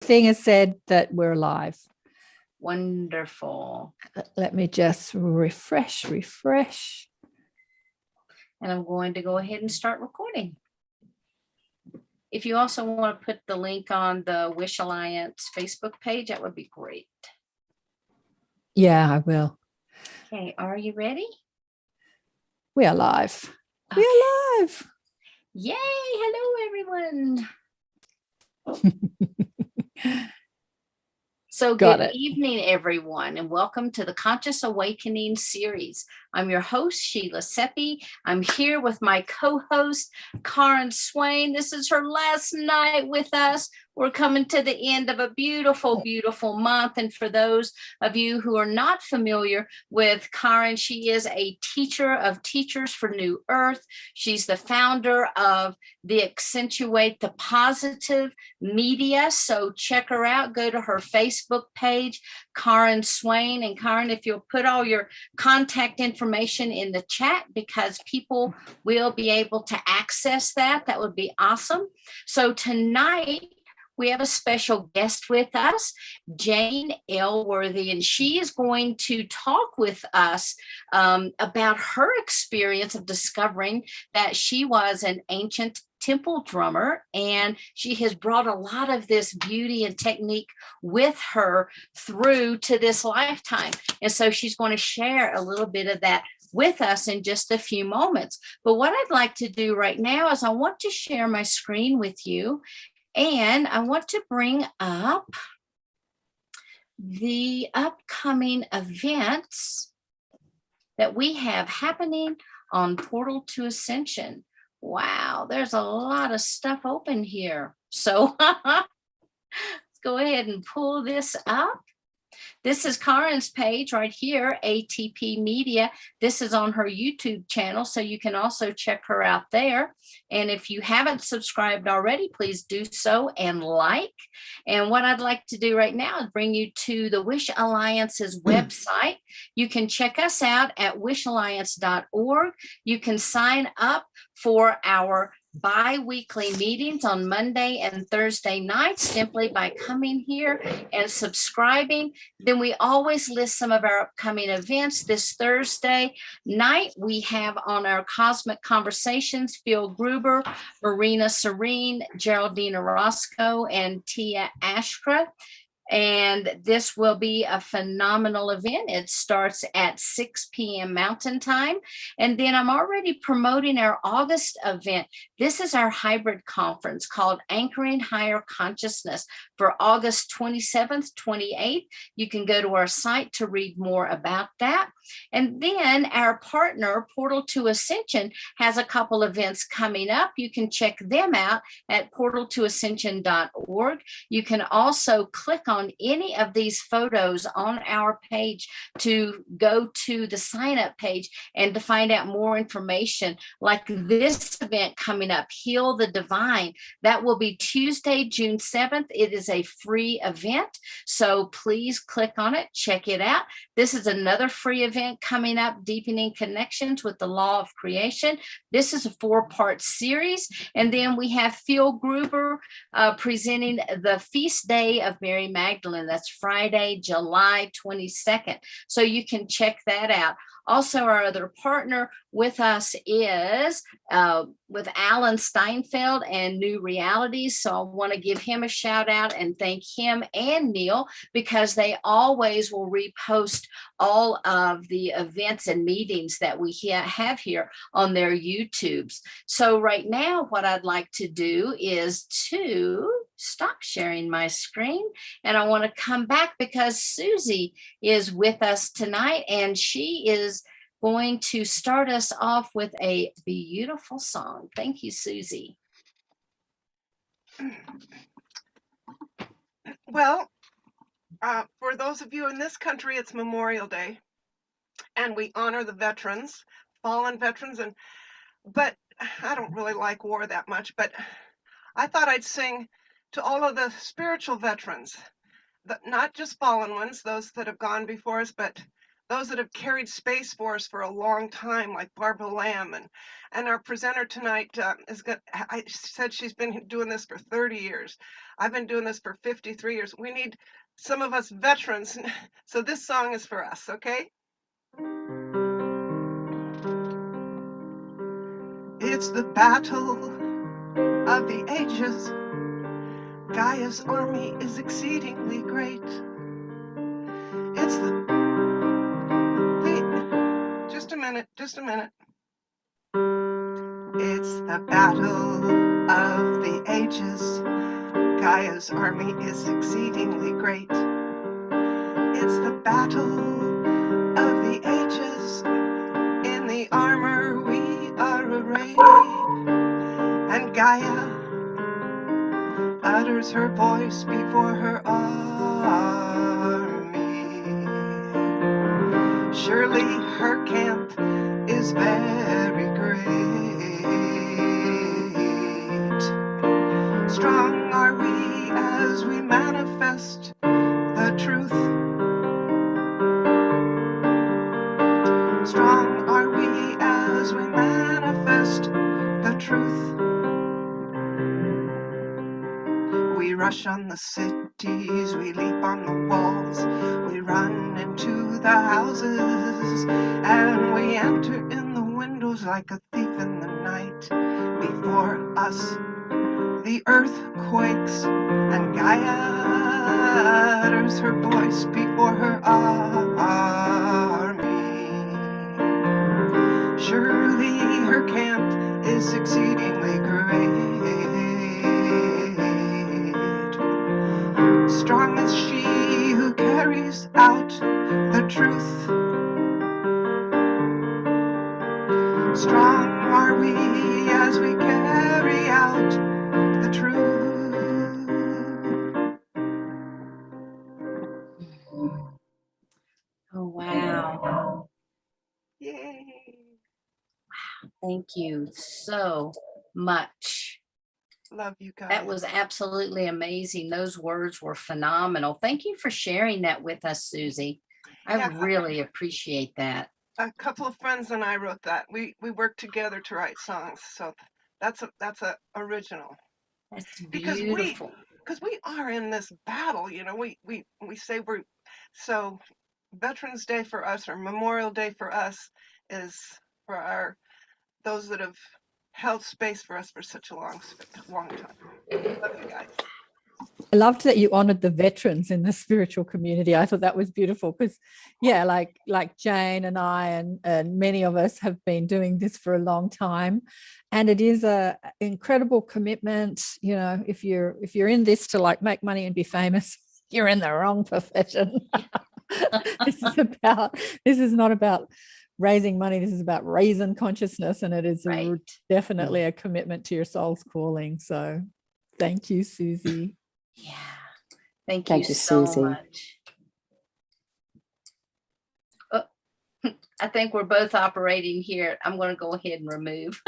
everything has said that we're live. Wonderful. Let me just refresh. And I'm going to go ahead and start recording. If you also want to put the link on the Wish Alliance Facebook page, that would be great. Yeah, I will. Okay, are you ready? We are live. Okay. We are live. Yay! Hello, everyone. So good evening, everyone, and welcome to the Conscious Awakening series. I'm your host, Sheila Seppi. I'm here with my co-host, Swain. This is her last night with us. We're coming to the end of a beautiful, beautiful month. And for those of you who are not familiar with Karen, she is a teacher of Teachers for New Earth. She's the founder of the Accentuate the Positive Media. So check her out. Go to her Facebook page, Karen Swain. And Karen, if you'll put all your contact information in the chat, because people will be able to access that, that would be awesome. So tonight, we have a special guest with us, Jane Elworthy, and she is going to talk with us about her experience of discovering that she was an ancient temple drummer, and she has brought a lot of this beauty and technique with her through to this lifetime. And so she's going to share a little bit of that with us in just a few moments. But what I'd like to do right now is I want to share my screen with you. And I want to bring up the upcoming events that we have happening on Portal to Ascension. Wow, there's a lot of stuff open here. So let's go ahead and pull this up. This is Karen's page right here, ATP Media. This is on her YouTube channel, so you can also check her out there. And if you haven't subscribed already, please do so and like. And what I'd like to do right now is bring you to the Wish Alliance's website. You can check us out at wishalliance.org. You can sign up for our bi-weekly meetings on Monday and Thursday nights simply by coming here and subscribing. Then we always list some of our upcoming events. This Thursday night, we have on our Cosmic Conversations, Phil Gruber, Marina Serene, Geraldine Orozco, and Tia Ashkra. And this will be a phenomenal event. It starts at 6 p.m. Mountain Time. And then I'm already promoting our August event. This is our hybrid conference called Anchoring Higher Consciousness for August 27th, 28th. You can go to our site to read more about that. And then our partner, Portal to Ascension, has a couple events coming up. You can check them out at portaltoascension.org. You can also click on any of these photos on our page to go to the sign up page and to find out more information, like this event coming up, Heal the Divine. That will be Tuesday, June 7th. It is a free event, so please click on it, check it out. This is another free event coming up, Deepening Connections with the Law of Creation. This is a 4-part series. And then we have Phil Gruber presenting the Feast Day of Mary Magdalene. That's Friday, July 22nd. So you can check that out. Also, our other partner with us is with Alan Steinfeld and New Realities. So I want to give him a shout out and thank him and Neil, because they always will repost all of the events and meetings that we have here on their YouTubes. So right now, what I'd like to do is to stop sharing my screen, and I want to come back because Susie is with us tonight, and she is going to start us off with a beautiful song. Thank you, Susie. Well, for those of you in this country, it's Memorial Day, and we honor the veterans, fallen veterans, but I don't really like war that much, but I thought I'd sing to all of the spiritual veterans, not just fallen ones, those that have gone before us, but those that have carried space for us for a long time, like Barbara Lamb. And our presenter tonight I said she's been doing this for 30 years. I've been doing this for 53 years. We need some of us veterans. So this song is for us, okay? It's the battle of the ages. Gaia's army is exceedingly great. It's just a minute. It's the battle of the ages. Gaia's army is exceedingly great. It's the battle of the ages. In the armor we are arrayed. And Gaia utters her voice before her army. Surely her camp is very great. Strong are we as we manifest the truth. Strong are we as we manifest the truth. We rush on the cities, we leap on the walls, we run into the houses, and we enter in the windows like a thief in the night. Before us, the earth quakes, and Gaia utters her voice before her army. Surely her camp is exceedingly great. Strong is she who carries out the truth. Strong are we as we carry out the truth. Oh, wow. Yay. Thank you so much. Love you guys. That was absolutely amazing. Those words were phenomenal. Thank you for sharing that with us, Susie. I really appreciate that. A couple of friends and I wrote that. We worked together to write songs. So that's a original. That's beautiful. Because we are in this battle, you know. We say we're so Veterans Day for us, or Memorial Day for us, is for those that have held space for us for such a long time. Love you guys. I loved that you honored the veterans in the spiritual community. I thought that was beautiful because, yeah, like Jane and I and many of us have been doing this for a long time, and it is a incredible commitment. You know, if you're in this to like make money and be famous, you're in the wrong profession. This is not about raising money. This is about raising consciousness, and it is definitely a commitment to your soul's calling. So, thank you, Susie. Yeah. Thank you so Susie. much. Oh, I think we're both operating here. I'm going to go ahead and remove.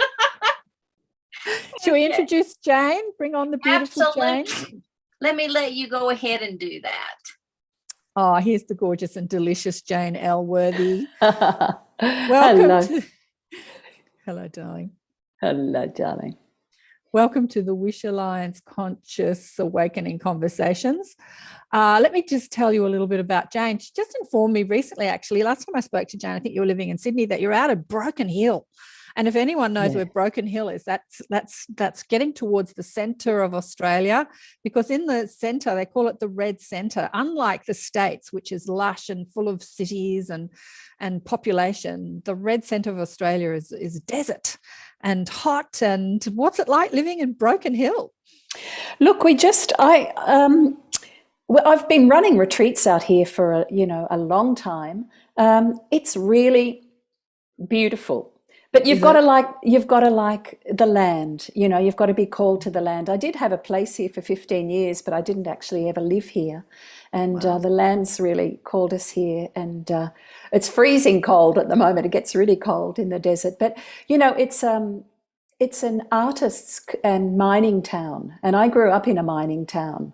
Should we introduce Jane? Bring on the beautiful Absolutely. Jane. Let you go ahead and do that. Oh, here's the gorgeous and delicious Jane Elworthy. Hello. Hello, darling. Hello, darling. Welcome to the Wish Alliance Conscious Awakening Conversations. Let me just tell you a little bit about Jane. She just informed me recently, actually, last time I spoke to Jane, I think you were living in Sydney, that you're out of Broken Hill. And if anyone knows where Broken Hill is, that's getting towards the centre of Australia, because in the centre, they call it the red centre. Unlike the States, which is lush and full of cities and population, the red centre of Australia is desert and hot. And what's it like living in Broken Hill? Look, I've been running retreats out here for a long time. It's really beautiful. But you've got to like the land, you've got to be called to the land. I did have a place here for 15 years, but I didn't actually ever live here. And the land's really called us here. And it's freezing cold at the moment. It gets really cold in the desert. But, it's an artists and mining town. And I grew up in a mining town.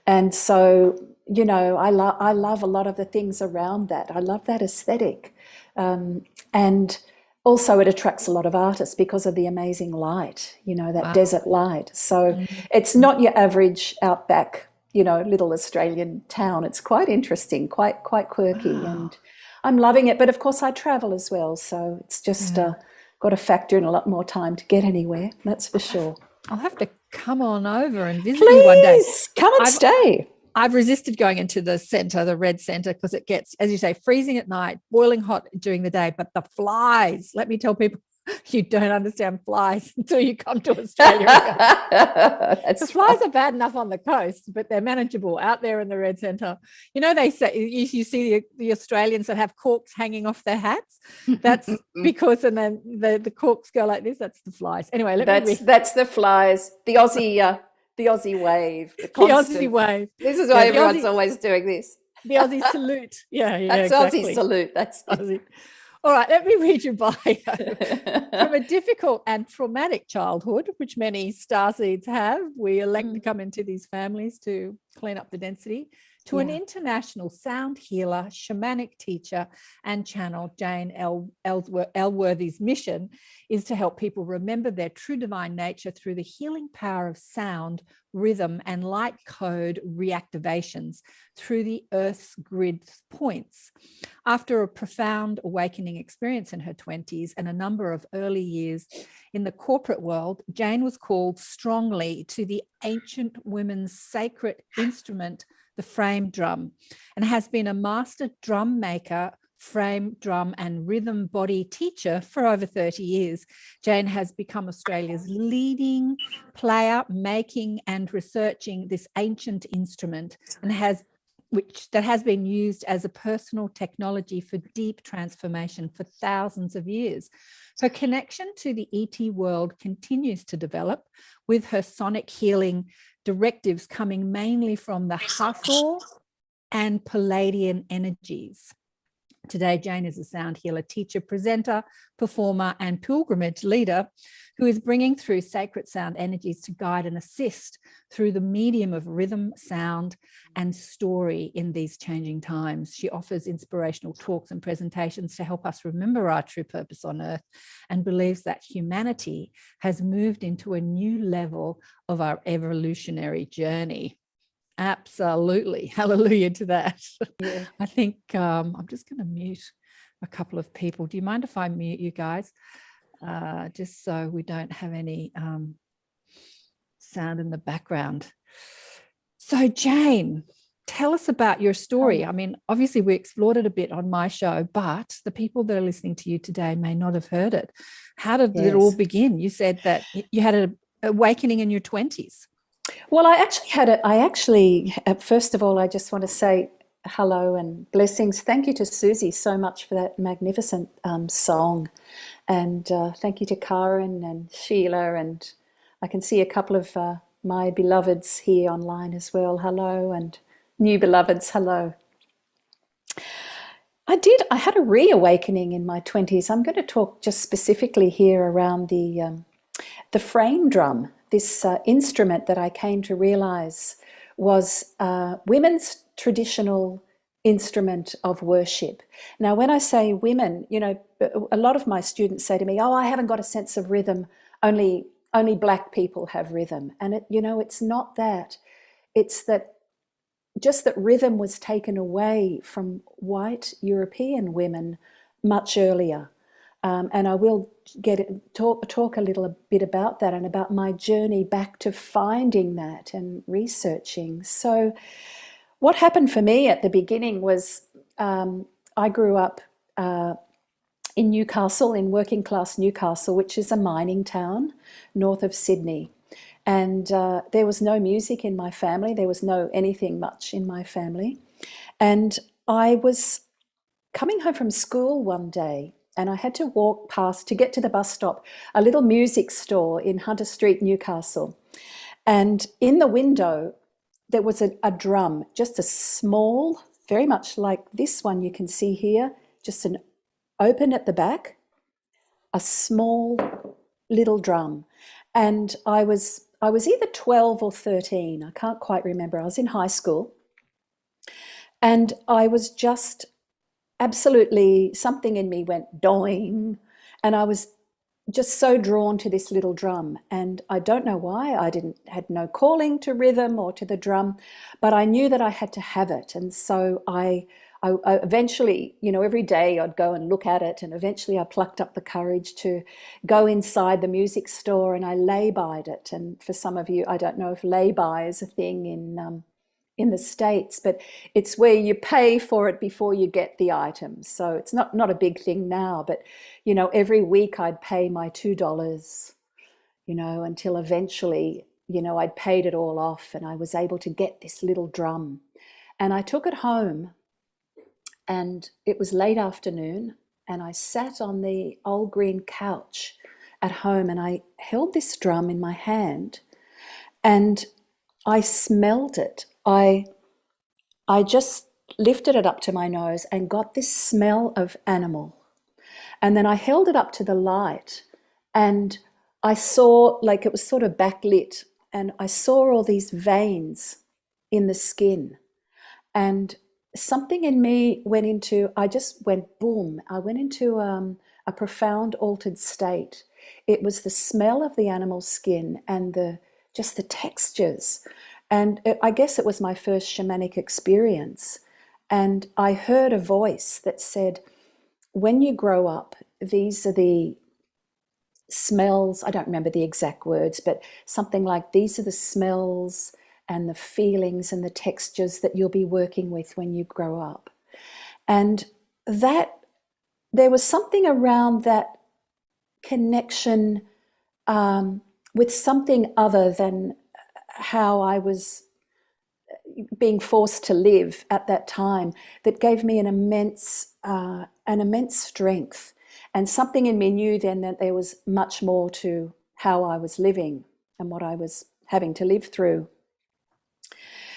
And so, you know, I love a lot of the things around that. I love that aesthetic. And also it attracts a lot of artists because of the amazing light, you know, that desert light. So it's not your average outback, you know, little Australian town. It's quite interesting, quite quirky, and I'm loving it. But of course I travel as well, so it's just got to factor in a lot more time to get anywhere, that's for sure. I'll have to come on over and visit you one day. Please, come and stay. I've resisted going into the centre, the red centre, because it gets, as you say, freezing at night, boiling hot during the day. But the flies, let me tell people, you don't understand flies until you come to Australia. The flies are bad enough on the coast, but they're manageable out there in the red centre. You know, they say you see the Australians that have corks hanging off their hats. That's because, and then the corks go like this. That's the flies. Anyway, that's the flies. The Aussie wave. The Aussie wave. This is why everyone's always doing this. The Aussie salute. Yeah, that's exactly. Aussie salute. That's Aussie. All right, let me read your bio. From a difficult and traumatic childhood, which many starseeds have, we elect to come into these families to clean up the density, to an international sound healer, shamanic teacher and channel. Jane Elworthy's mission is to help people remember their true divine nature through the healing power of sound, rhythm and light code reactivations through the Earth's grid points. After a profound awakening experience in her 20s and a number of early years in the corporate world, Jane was called strongly to the ancient women's sacred instrument, the frame drum, and has been a master drum maker, frame drum and rhythm body teacher for over 30 years. Jane has become Australia's leading player making and researching this ancient instrument, and that has been used as a personal technology for deep transformation for thousands of years. Her connection to the ET world continues to develop, with her sonic healing directives coming mainly from the Hathor and Pleaidian energies. Today, Jane is a sound healer, teacher, presenter, performer, and pilgrimage leader who is bringing through sacred sound energies to guide and assist through the medium of rhythm, sound, and story in these changing times. She offers inspirational talks and presentations to help us remember our true purpose on Earth, and believes that humanity has moved into a new level of our evolutionary journey. Absolutely. Hallelujah to that. Yeah. I think I'm just going to mute a couple of people. Do you mind if I mute you guys? Just so we don't have any sound in the background. So Jane, tell us about your story. I mean, obviously we explored it a bit on my show, but the people that are listening to you today may not have heard it. How did it all begin? You said that you had an awakening in your 20s. Well, first of all, I just want to say hello and blessings. Thank you to Susie so much for that magnificent song. And thank you to Karen and Sheila. And I can see a couple of my beloveds here online as well. Hello. And new beloveds, hello. I had a reawakening in my 20s. I'm going to talk just specifically here around the frame drum. This instrument that I came to realize was women's traditional instrument of worship. Now, when I say women, you know, a lot of my students say to me, "Oh, I haven't got a sense of rhythm. Only black people have rhythm." And it's not that. It's that just that rhythm was taken away from white European women much earlier. And I will talk a little bit about that and about my journey back to finding that and researching. So what happened for me at the beginning was I grew up in Newcastle, in working class Newcastle, which is a mining town north of Sydney. And there was no music in my family. There was no anything much in my family. And I was coming home from school one day, and I had to walk past, to get to the bus stop, a little music store in Hunter Street, Newcastle. And in the window, there was a drum, just a small, very much like this one you can see here, just an open at the back, a small little drum. And I was either 12 or 13, I can't quite remember. I was in high school. And I was just absolutely, something in me went doing, and I was just so drawn to this little drum. And I don't know why. Had no calling to rhythm or to the drum, but I knew that I had to have it. And so I eventually, every day I'd go and look at it, and eventually I plucked up the courage to go inside the music store, and I lay-byed it. And for some of you, I don't know if lay-by is a thing in the States, but it's where you pay for it before you get the items. So it's not a big thing now, but every week I'd pay my $2, until eventually, I'd paid it all off, and I was able to get this little drum. And I took it home, and it was late afternoon, and I sat on the old green couch at home, and I held this drum in my hand, and I smelled it. I just lifted it up to my nose and got this smell of animal. And then I held it up to the light, and I saw, like, it was sort of backlit, and I saw all these veins in the skin. And something in me I just went boom. I went into a profound altered state. It was the smell of the animal skin and just the textures. And I guess it was my first shamanic experience. And I heard a voice that said, when you grow up, these are the smells. I don't remember the exact words, but something like, these are the smells and the feelings and the textures that you'll be working with when you grow up. And that there was something around that connection with something other than how I was being forced to live at that time, that gave me an immense strength. And something in me knew then that there was much more to how I was living and what I was having to live through.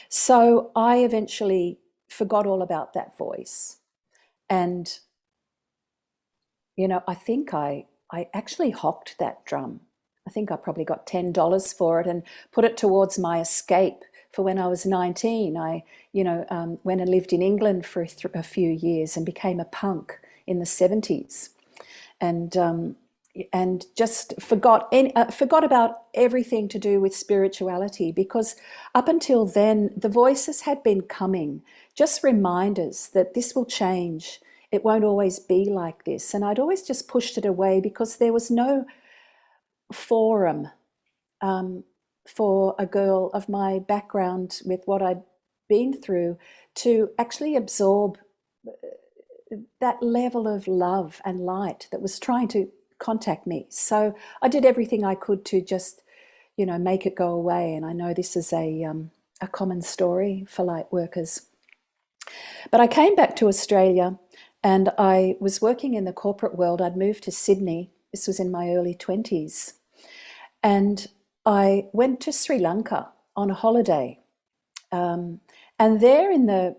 So I eventually forgot all about that voice. And, I think I actually hocked that drum. I think I probably got $10 for it and put it towards my escape for when I was 19. I, went and lived in England for a few years and became a punk in the 70s. And just forgot about everything to do with spirituality, because up until then, the voices had been coming, just reminders that this will change. It won't always be like this. And I'd always just pushed it away because there was no forum for a girl of my background with what I'd been through to actually absorb that level of love and light that was trying to contact me. So I did everything I could to just, make it go away. And I know this is a common story for light workers. But I came back to Australia, and I was working in the corporate world. I'd moved to Sydney. This was in my early 20s. And I went to Sri Lanka on a holiday. And there in the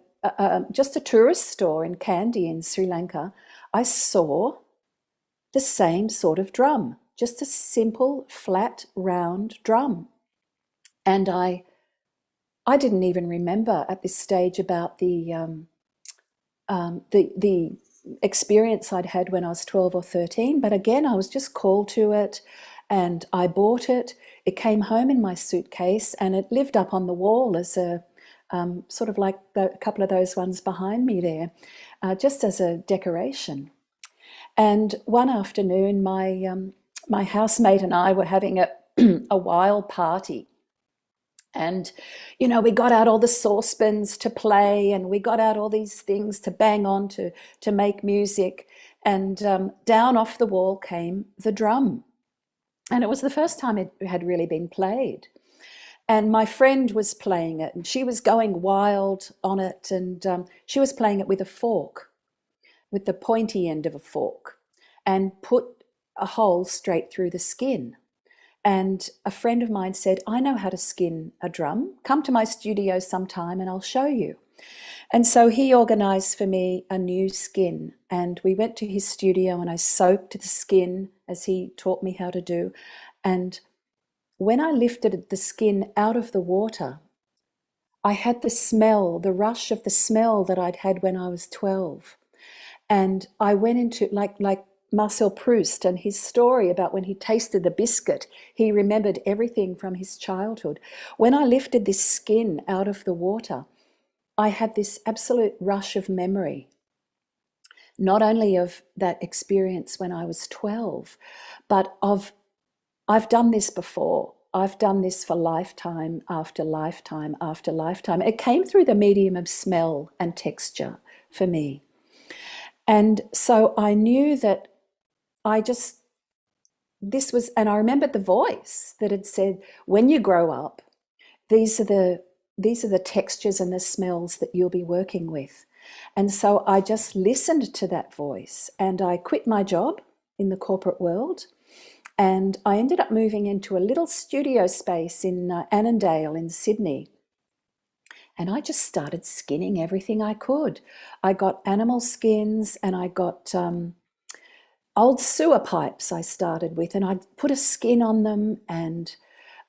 just a tourist store in Kandy in Sri Lanka, I saw the same sort of drum, just a simple, flat, round drum. And I didn't even remember at this stage about the experience I'd had when I was 12 or 13. But again, I was just called to it, and I bought it. It came home in my suitcase, and it lived up on the wall as a sort of like a couple of those ones behind me there, just as a decoration. And one afternoon, my housemate and I were having a wild party. And, we got out all the saucepans to play, and we got out all these things to bang on to make music. And down off the wall came the drum. And it was the first time it had really been played. And my friend was playing it, and she was going wild on it. And she was playing it with a fork, with the pointy end of a fork, and put a hole straight through the skin. And a friend of mine said, I know how to skin a drum. Come to my studio sometime and I'll show you. And so he organised for me a new skin, and we went to his studio, and I soaked the skin as he taught me how to do. And when I lifted the skin out of the water, I had the smell, the rush of the smell that I'd had when I was 12. And I went into, like Marcel Proust and his story about when he tasted the biscuit, he remembered everything from his childhood. When I lifted this skin out of the water, I had this absolute rush of memory, not only of that experience when I was 12, but of, I've done this before. I've done this for lifetime after lifetime after lifetime. It came through the medium of smell and texture for me. And so I knew that this was, and I remembered the voice that had said, when you grow up, these are the textures and the smells that you'll be working with. And so I just listened to that voice, and I quit my job in the corporate world, and I ended up moving into a little studio space in Annandale in Sydney. And I just started skinning everything I could. I got animal skins, and I got old sewer pipes I started with, and I'd put a skin on them, and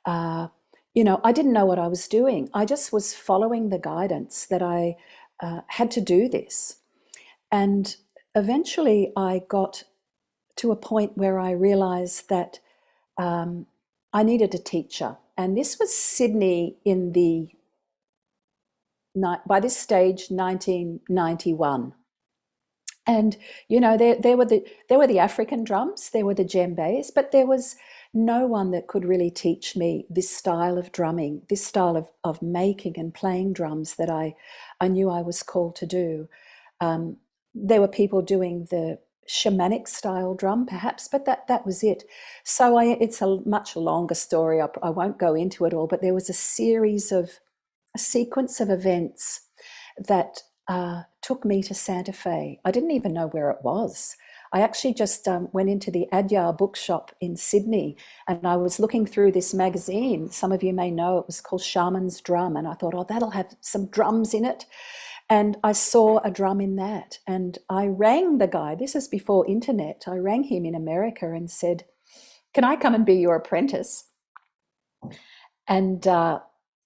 I didn't know what I was doing. I just was following the guidance that I had to do this. And eventually I got to a point where I realized that I needed a teacher. And this was Sydney in by this stage, 1991. And there were the African drums, there were the djembes, but there was no one that could really teach me this style of drumming, this style of making and playing drums that I knew I was called to do. There were people doing the shamanic style drum, perhaps, but that was it. So it's a much longer story. I won't go into it all, but there was a sequence of events that took me to Santa Fe. I didn't even know where it was. I actually just went into the Adyar bookshop in Sydney, and I was looking through this magazine. Some of you may know it was called Shaman's Drum, and I thought, oh, that'll have some drums in it. And I saw a drum in that, and I rang the guy. This is before internet. I rang him in America and said, can I come and be your apprentice? And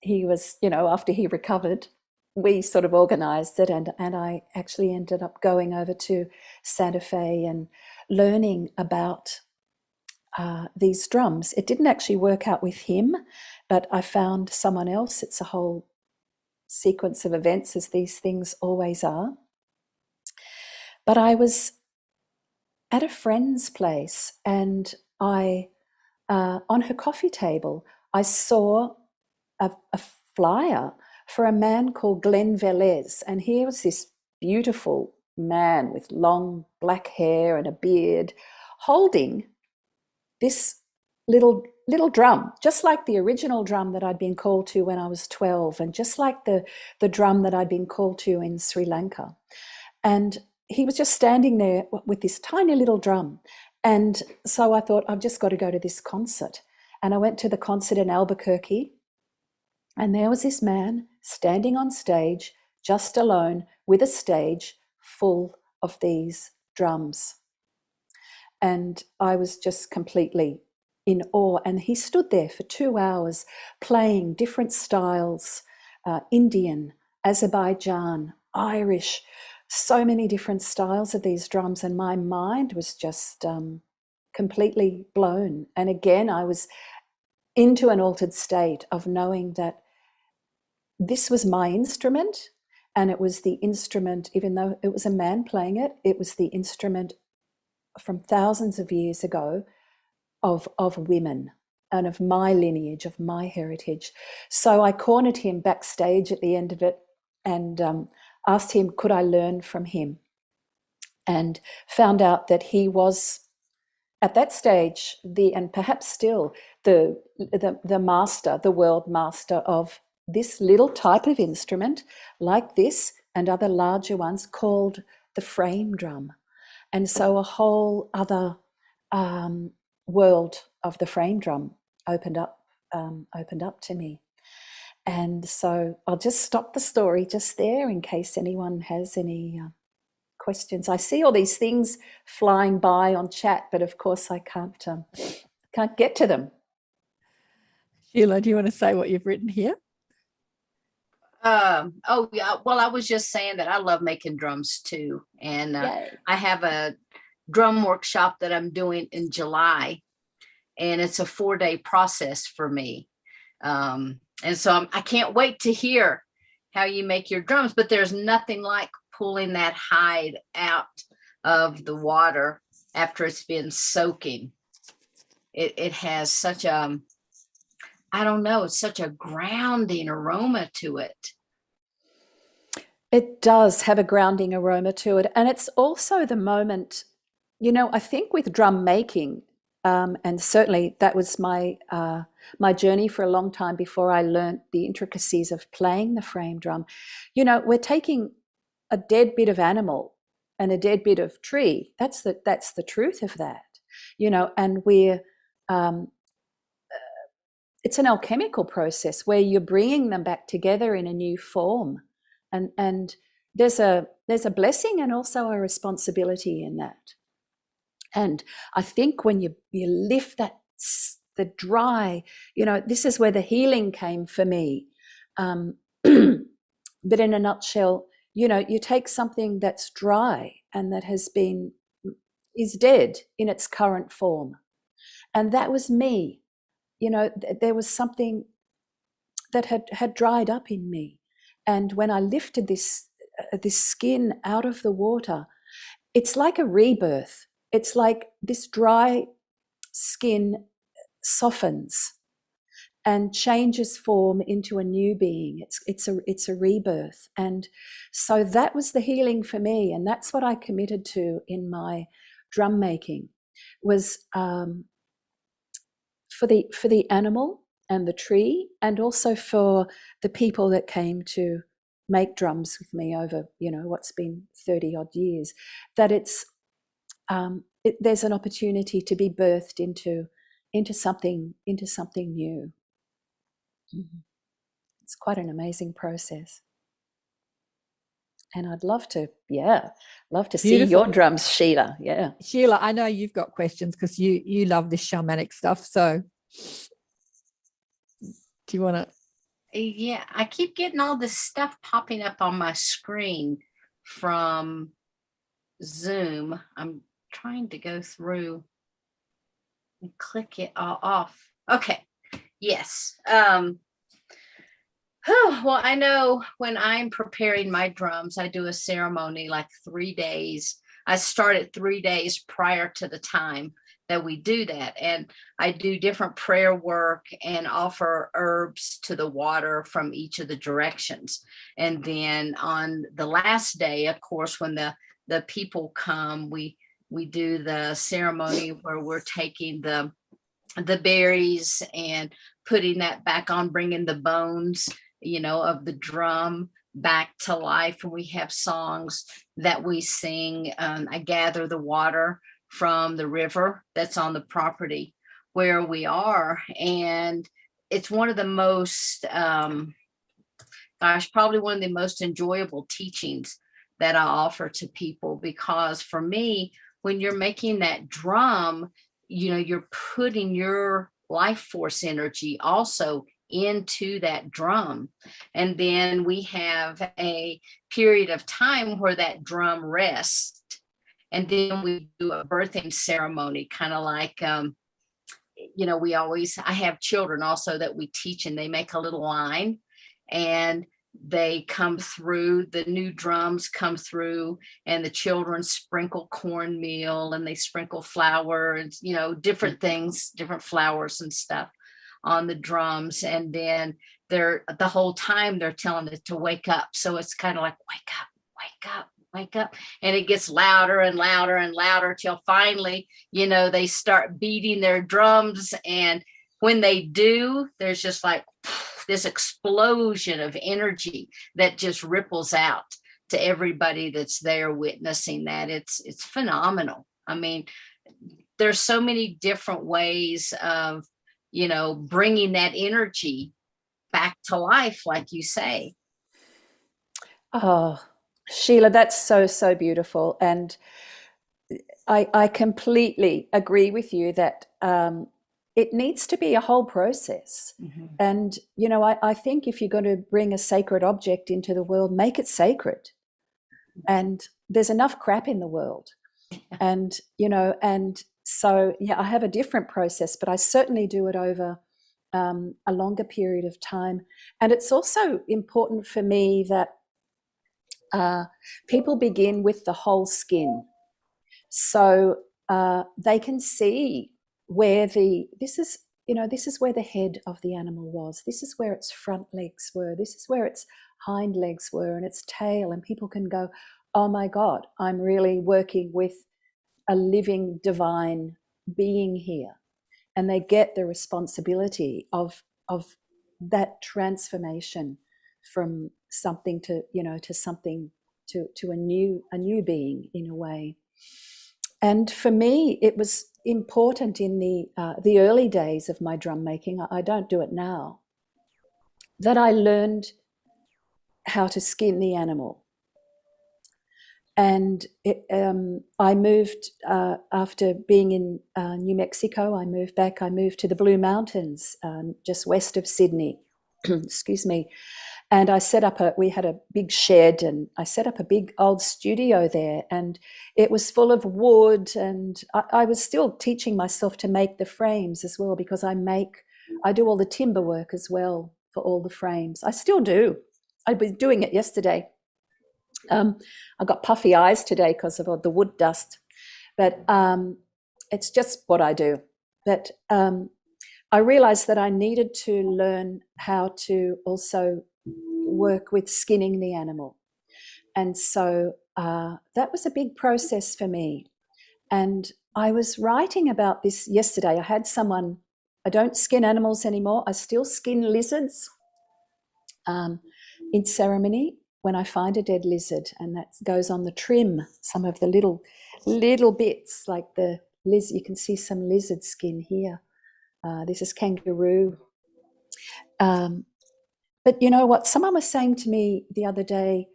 he was, after he recovered, we sort of organized it, and I actually ended up going over to Santa Fe and learning about these drums. It didn't actually work out with him, but I found someone else. It's a whole sequence of events, as these things always are. But I was at a friend's place, and I, on her coffee table, I saw a flyer for a man called Glenn Velez. And he was this beautiful man with long black hair and a beard, holding this little drum, just like the original drum that I'd been called to when I was 12, and just like the drum that I'd been called to in Sri Lanka. And he was just standing there with this tiny little drum. And so I thought, I've just got to go to this concert. And I went to the concert in Albuquerque, and there was this man standing on stage, just alone, with a stage full of these drums. And I was just completely in awe. And he stood there for 2 hours playing different styles, Indian, Azerbaijan, Irish, so many different styles of these drums. And my mind was just completely blown. And again, I was into an altered state of knowing that this was my instrument, and it was the instrument, even though it was a man playing it, it was the instrument from thousands of years ago of women and of my lineage, of my heritage. So I cornered him backstage at the end of it and asked him, could I learn from him? And found out that he was, at that stage, and perhaps still, the master, the world master of this little type of instrument, like this and other larger ones, called the frame drum. And so a whole other world of the frame drum opened up to me. And so I'll just stop the story just there in case anyone has any questions. I see all these things flying by on chat, but of course I can't get to them. Sheila, do you want to say what you've written here? Oh yeah. Well, I was just saying that I love making drums too, and Yay. I have a drum workshop that I'm doing in July, and it's a 4-day process for me. And so I can't wait to hear how you make your drums. But there's nothing like pulling that hide out of the water after it's been soaking. It has such a, I don't know, it's such a grounding aroma to it. It does have a grounding aroma to it. And it's also the moment, I think with drum making, and certainly that was my journey for a long time before I learned the intricacies of playing the frame drum. We're taking a dead bit of animal and a dead bit of tree. That's the truth of that, and we're it's an alchemical process where you're bringing them back together in a new form, and there's a blessing and also a responsibility in that. And I think when you lift the dry, this is where the healing came for me. But in a nutshell, you take something that's dry and that is dead in its current form. And that was me. There was something that had dried up in me. And when I lifted this skin out of the water, it's like a rebirth. It's like this dry skin softens and changes form into a new being. It's a rebirth. And so that was the healing for me. And that's what I committed to in my drum making, was for the animal and the tree, and also for the people that came to make drums with me over, what's been 30 odd years, that there's an opportunity to be birthed into something new. Mm-hmm. It's quite an amazing process. And I'd love to see your drums, Sheila. Yeah. Sheila, I know you've got questions because you love this shamanic stuff. So do you want to? Yeah, I keep getting all this stuff popping up on my screen from Zoom. I'm trying to go through and click it all off. Okay. Yes. Well, I know when I'm preparing my drums, I do a ceremony like 3 days. I start at 3 days prior to the time that we do that. And I do different prayer work and offer herbs to the water from each of the directions. And then on the last day, of course, when the people come, we do the ceremony where we're taking the berries and putting that back on, bringing the bones, of the drum back to life. And we have songs that we sing. I gather the water from the river that's on the property where we are. And it's one of the most, probably one of the most enjoyable teachings that I offer to people, because for me, when you're making that drum, you're putting your life force energy also into that drum. And then we have a period of time where that drum rests. And then we do a birthing ceremony, kind of like, I have children also that we teach, and they make a little line and they come through, the new drums come through, and the children sprinkle cornmeal and they sprinkle flour and, different things, different flowers and stuff on the drums. And then the whole time they're telling it to wake up. So it's kind of like, wake up, wake up, wake up. And it gets louder and louder and louder till finally, they start beating their drums. And when they do, there's just like this explosion of energy that just ripples out to everybody that's there witnessing that. It's phenomenal. I mean, there's so many different ways of, bringing that energy back to life, like you say. Oh, Sheila, that's so, so beautiful. And I completely agree with you that it needs to be a whole process. And, you know, I think if you're going to bring a sacred object into the world, make it sacred. And there's enough crap in the world. And, you know, and so, yeah, I have a different process, but I certainly do it over a longer period of time. And it's also important for me that people begin with the whole skin. So they can see where this is where the head of the animal was. This is where its front legs were. This is where its hind legs were and its tail. And people can go, oh my God, I'm really working with a living divine being here. And they get the responsibility of that transformation from something to, you know, to something to a new being in a way. And for me, it was important in the early days of my drum making. I don't do it now. That I learned how to skin the animal. And I moved after being in New Mexico. I moved back. I moved to the Blue Mountains, just west of Sydney. Excuse me. And I set up we had a big shed, and I set up a big old studio there, and it was full of wood. And I was still teaching myself to make the frames as well, because I do all the timber work as well for all the frames. I still do. I was doing it yesterday. I got puffy eyes today because of all the wood dust, but it's just what I do. But I realized that I needed to learn how to also work with skinning the animal. And so that was a big process for me. And I was writing about this yesterday. I had someone, I don't skin animals anymore. I still skin lizards in ceremony when I find a dead lizard, and that goes on the trim, some of the little bits, like the lizard. You can see some lizard skin here. This is kangaroo. But you know what? Someone was saying to me the other day,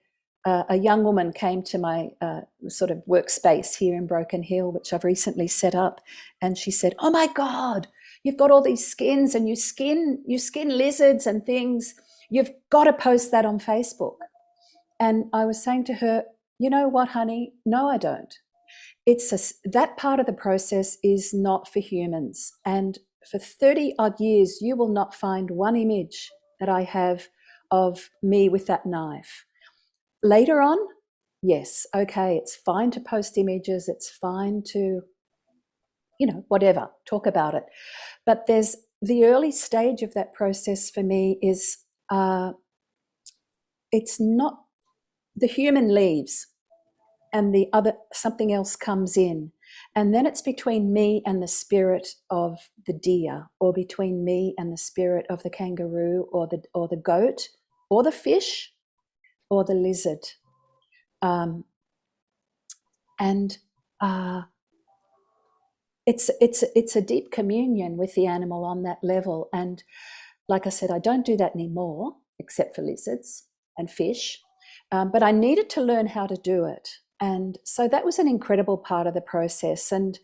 a young woman came to my sort of workspace here in Broken Hill, which I've recently set up, and she said, "Oh my God, you've got all these skins, and you skin lizards and things. You've got to post that on Facebook." And I was saying to her, "You know what, honey? No, I don't. That part of the process is not for humans. And for 30 odd years, you will not find one image that I have of me with that knife. Later on, yes, okay, it's fine to post images. It's fine to, you know, whatever, talk about it. But there's the early stage of that process for me is it's not, the human leaves and the other, something else comes in. And then it's between me and the spirit of the deer, or between me and the spirit of the kangaroo, or the goat, or the fish, or the lizard. It's a deep communion with the animal on that level. And like I said, I don't do that anymore, except for lizards and fish. But I needed to learn how to do it. And so that was an incredible part of the process. And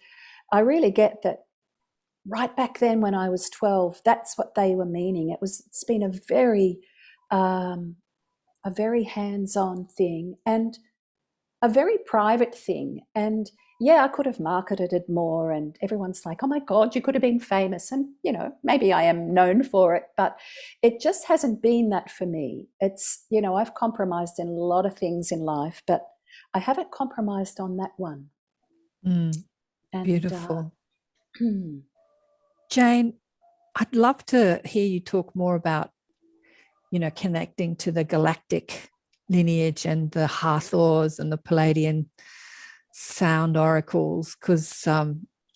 I really get that right back then when I was 12, that's what they were meaning. It's been a very hands-on thing and a very private thing. And yeah, I could have marketed it more, and everyone's like, "Oh my God, you could have been famous." And, you know, maybe I am known for it, but it just hasn't been that for me. It's, you know, I've compromised in a lot of things in life, but I haven't compromised on that one. And, beautiful. Jane, I'd love to hear you talk more about, you know, connecting to the galactic lineage and the Hathors and the Pleaidian sound oracles, because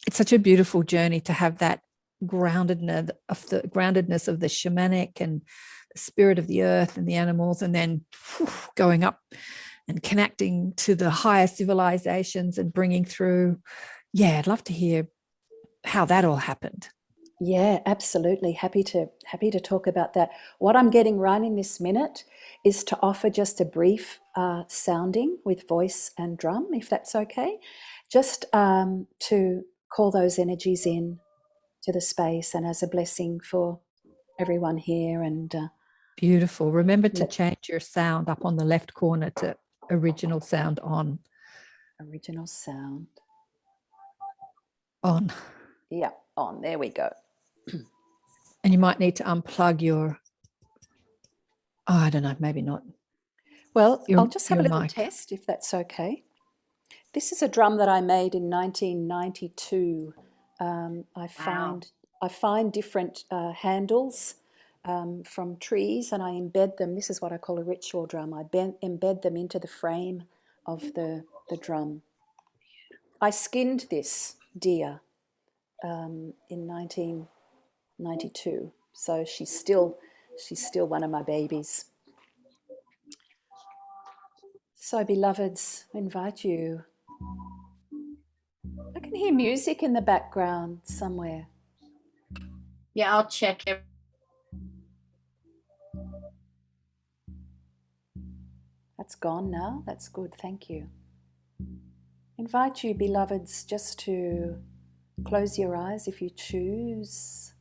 it's such a beautiful journey to have that groundedness of the shamanic and the spirit of the earth and the animals, and then going up and connecting to the higher civilizations and bringing through. Yeah, I'd love to hear how that all happened. Yeah, absolutely. Happy to talk about that. What I'm getting right in this minute is to offer just a brief sounding with voice and drum, if that's okay, just to call those energies in to the space and as a blessing for everyone here. And Beautiful. Remember to Let- change your sound up on the left corner to original sound on. original sound On. Yeah, on. There we go. And you might need to unplug your, I don't know, maybe not. Well, Your- I'll just have a your little mic. test if that's okay. This is a drum that I made in 1992. I find different handles from trees and I embed them. This is what I call a ritual drum. I embed them into the frame of the drum. I skinned this deer in 1992, so she's still one of my babies. So, beloveds, I invite you. I can hear music in the background somewhere. Yeah, I'll check it. That's gone now. That's good. Thank you. Invite you, beloveds, just to close your eyes if you choose.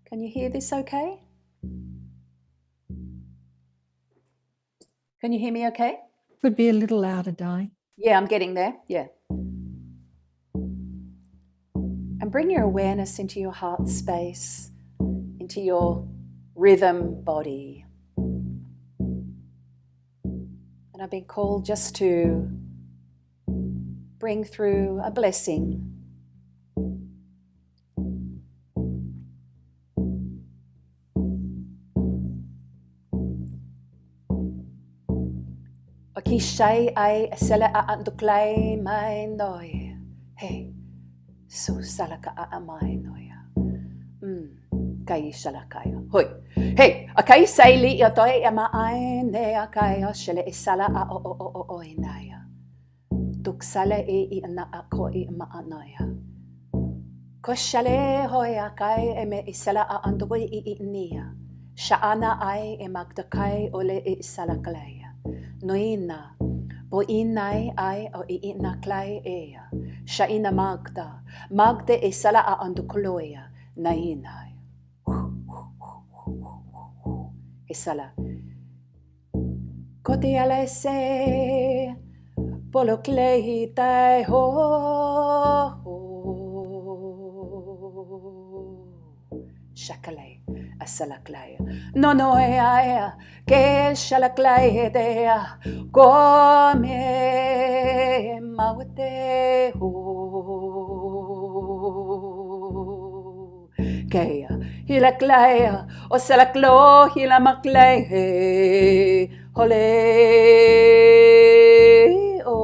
Can you hear this okay? Can you hear me okay? Could be a little louder, Di. Yeah, I'm getting there. Yeah. And bring your awareness into your heart space, into your rhythm body. And I've been called just to bring through a blessing. Aki shai ai sela a antuklai mai noi. Hey, so salaka a mai noia. Kai shalakaya. Hoi. Hey, akai sai li ya toi ama ai ne akai o shele isala a o inaya. Tuk sale e na a ko I ma anaya. Ko shale hoi akai e me isala a andoi I nia. Shaana ai e magdakai ole e isala kalaya. Noina. Po inay ay o iinaklay eya. Siya ina magda. Magda isala a andukloya. Na inay. Isala. Koti alese. Poloklehi tai ho. Shakalay. Asalaklaya. No ea. Que shalaklay dea. Come mawate ho. Kaya hilaklaya. O salaklo hilamaklay. Hole o.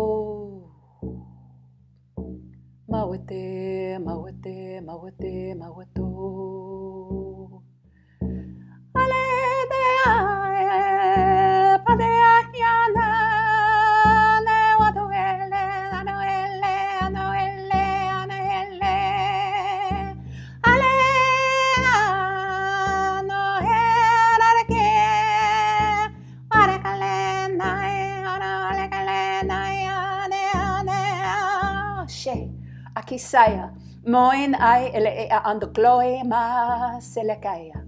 Mawate, mawate, mawate, mawato. Ale de ae, padea kiana, ne wadoele, anoele, anoele, anoele. Ale anoele arake, arekale nai, arekale nai, ane, ane, she. Akisaya, moin ai ele e andokloe ma selekaya.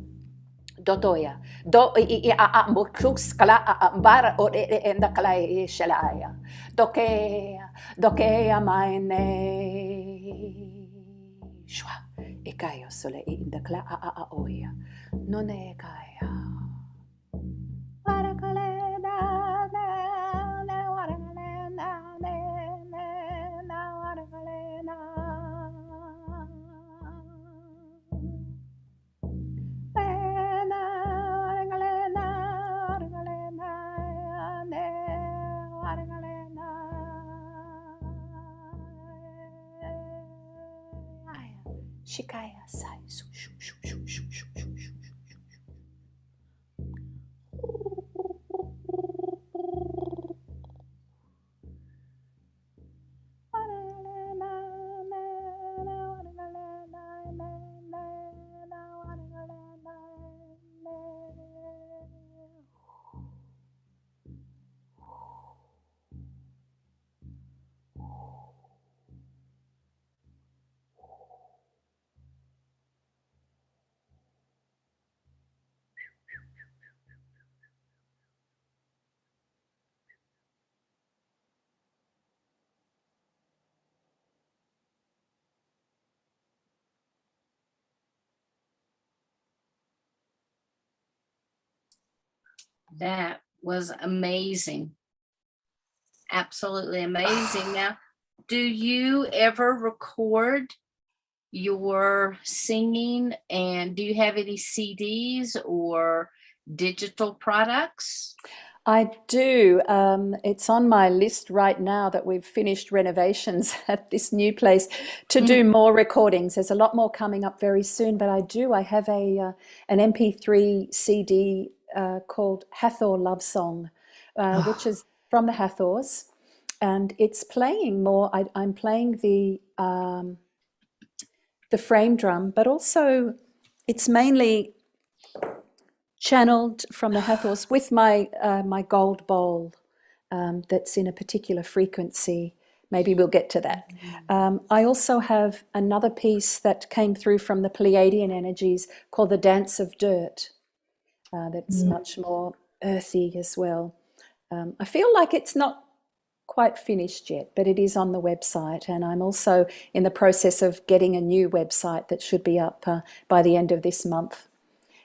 Dotoya, do I a mukrux kala a bar o enda kala I shalaya. Doke mine. Shwa, ikayo sole inda kala a oya. None kaya. Shikaya sai su shu shu shu shu shu shu shu. That was amazing. Absolutely amazing. Now, do you ever record your singing, and do you have any CDs or digital products? I do. It's on my list right now that we've finished renovations at this new place to do more recordings. There's a lot more coming up very soon, but I have an MP3 CD called Hathor Love Song, which is from the Hathors, and it's playing more. I'm playing the frame drum, but also it's mainly channeled from the Hathors with my my gold bowl that's in a particular frequency. Maybe we'll get to that. I also have another piece that came through from the Pleaidian energies called the Dance of Dirt. That's much more earthy as well. I feel like it's not quite finished yet, but it is on the website, and I'm also in the process of getting a new website that should be up by the end of this month.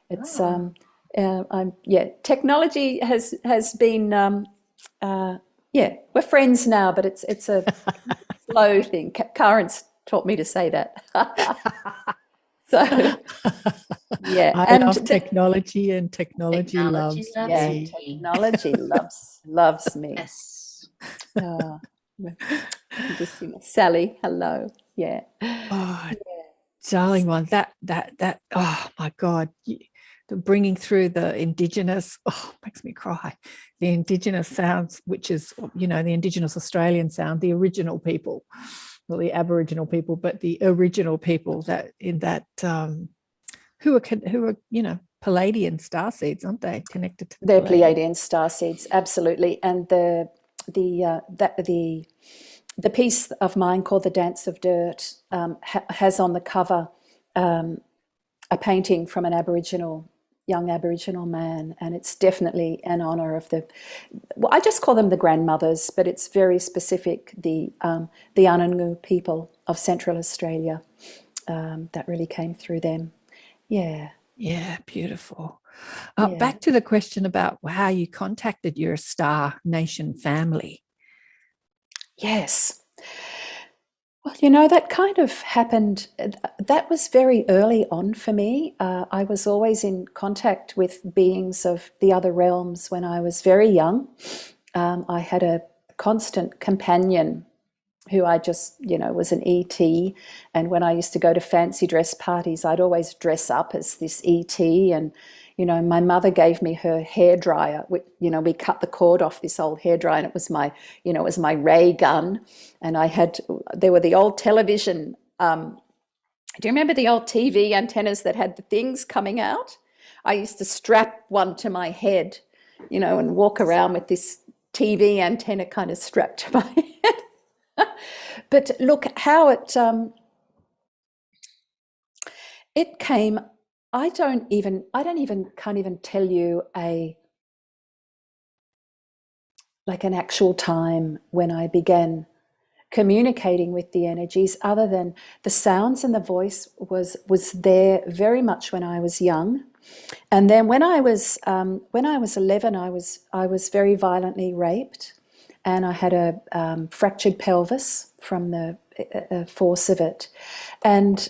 It's technology has been we're friends now, but it's a slow thing. Karen's taught me to say that. So yeah, I love technology, and technology loves me. Technology loves me. Yes. Just Sally, hello. Yeah. Oh, darling one, that oh my God, the bringing through the indigenous, makes me cry. The indigenous sounds, which is, the indigenous Australian sound, the original people, well, the Aboriginal people, but the original people that who are Palladian starseeds, aren't they? Connected to they're Pleiadian starseeds, absolutely. And the piece of mine called The Dance of Dirt has on the cover a painting from an young Aboriginal man, and it's definitely an honour of I just call them the grandmothers, but it's very specific, the Anangu people of Central Australia, that really came through them. Yeah. Yeah, beautiful. Back to the question about how you contacted your Star Nation family. Yes. Well, that kind of happened. That was very early on for me. I was always in contact with beings of the other realms when I was very young. I had a constant companion who I just, was an ET. And when I used to go to fancy dress parties, I'd always dress up as this ET. And, my mother gave me her hairdryer. We cut the cord off this old hairdryer, and it was my ray gun. And there were the old television. Do you remember the old TV antennas that had the things coming out? I used to strap one to my head, and walk around with this TV antenna kind of strapped to my head. But look how it came. I can't even tell you an actual time when I began communicating with the energies, other than the sounds and the voice was there very much when I was young. And then when I was 11, I was very violently raped, and I had a fractured pelvis from the force of it. And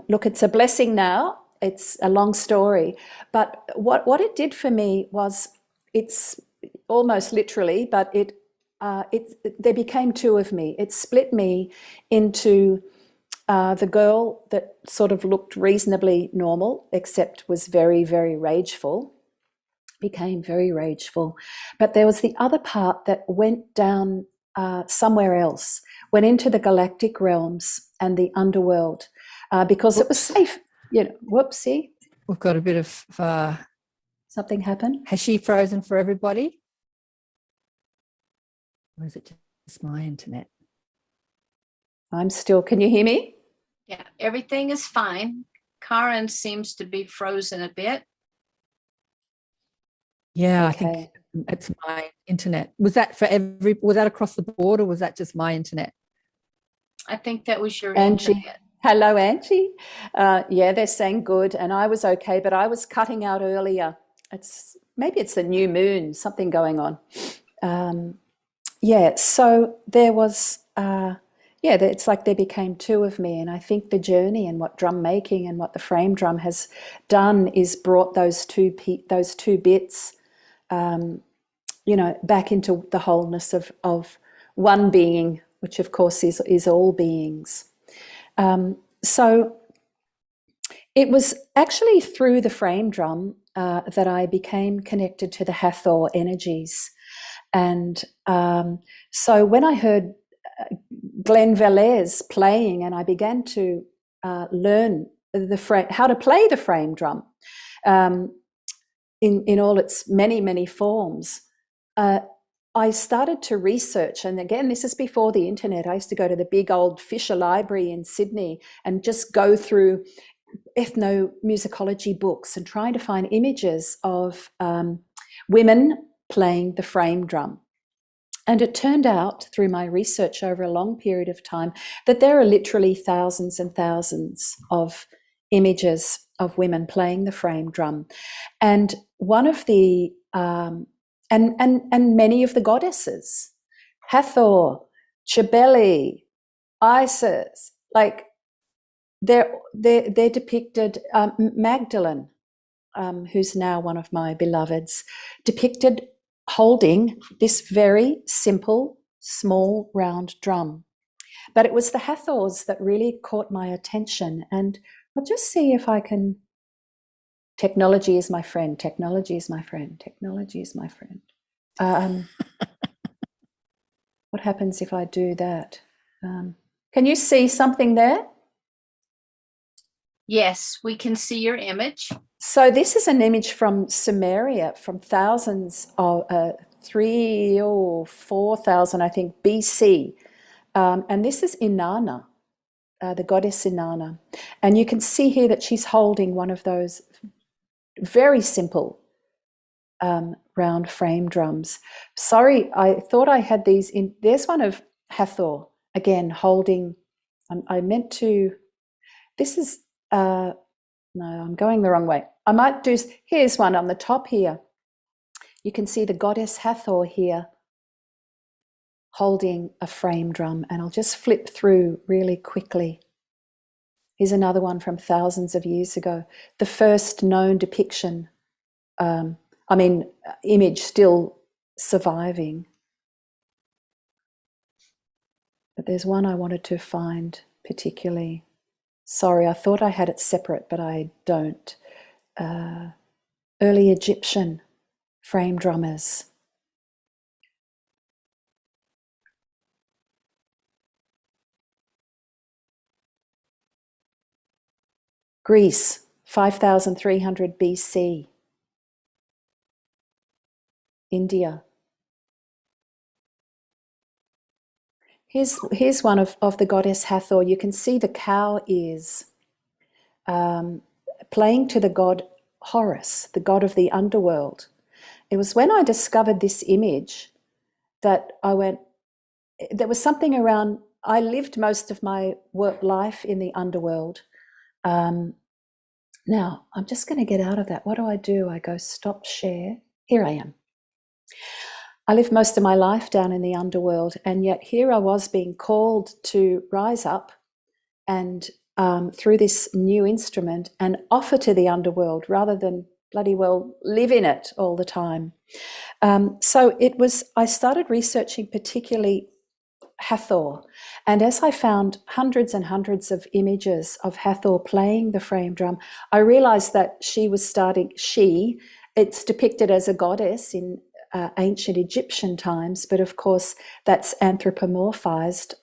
look, it's a blessing now. It's a long story, but what it did for me was, it's almost literally, but there became two of me. It split me into the girl that sort of looked reasonably normal, except was very, very rageful, became very rageful. But there was the other part that went down somewhere else, went into the galactic realms and the underworld, because it was safe. Whoopsie. We've got a bit of... Something happened. Has she frozen for everybody? Or is it just my internet? I'm still... Can you hear me? Yeah, everything is fine. Karen seems to be frozen a bit. Yeah, okay. I think it's my internet. Was that was that across the board, or was that just my internet? I think that was your Angie. internet. Hello, Angie. Yeah, they're saying good, and I was okay, but I was cutting out earlier. It's maybe it's a new moon, something going on. Yeah, so there was, it's like there became two of me. And I think the journey and what drum making and what the frame drum has done is brought those two bits, back into the wholeness of one being, which of course is all beings. So it was actually through the frame drum that I became connected to the Hathor energies. And so when I heard Glenn Velez playing, and I began to learn how to play the frame drum in all its many, many forms, I started to research. And again, this is before the internet. I used to go to the big old Fisher Library in Sydney and just go through ethnomusicology books and trying to find images of women playing the frame drum. And it turned out through my research over a long period of time that there are literally thousands and thousands of images of women playing the frame drum. And one of the and many of the goddesses, Hathor, Chabeli, Isis, like they're depicted. Magdalene, who's now one of my beloveds, depicted holding this very simple, small, round drum. But it was the Hathors that really caught my attention. And I'll just see if I can. Technology is my friend. Technology is my friend. Technology is my friend. What happens if I do that? Can you see something there? Yes, we can see your image. So this is an image from Sumeria, from thousands of 3,000 or 4,000, I think, BC. And this is Inanna, the goddess Inanna. And you can see here that she's holding one of those very simple round frame drums. Sorry, I thought I had these in. There's one of Hathor, again, holding. I meant to. This is. No, I'm going the wrong way. I might do, here's one on the top here. You can see the goddess Hathor here holding a frame drum, and I'll just flip through really quickly. Here's another one from thousands of years ago. The first known depiction, image still surviving. But there's one I wanted to find particularly. Sorry, I thought I had it separate, but I don't. Early Egyptian frame drummers. Greece, 5,300 BC. India. Here's one of the goddess Hathor. You can see the cow ears playing to the god Horus, the god of the underworld. It was when I discovered this image that I went, there was something around, I lived most of my life in the underworld. Now, I'm just going to get out of that. What do? I go stop share. Here I am. I lived most of my life down in the underworld, and yet here I was being called to rise up and through this new instrument and offer to the underworld rather than bloody well live in it all the time. So I started researching particularly Hathor, and as I found hundreds and hundreds of images of Hathor playing the frame drum, I realized that it's depicted as a goddess in ancient Egyptian times, but of course that's anthropomorphized.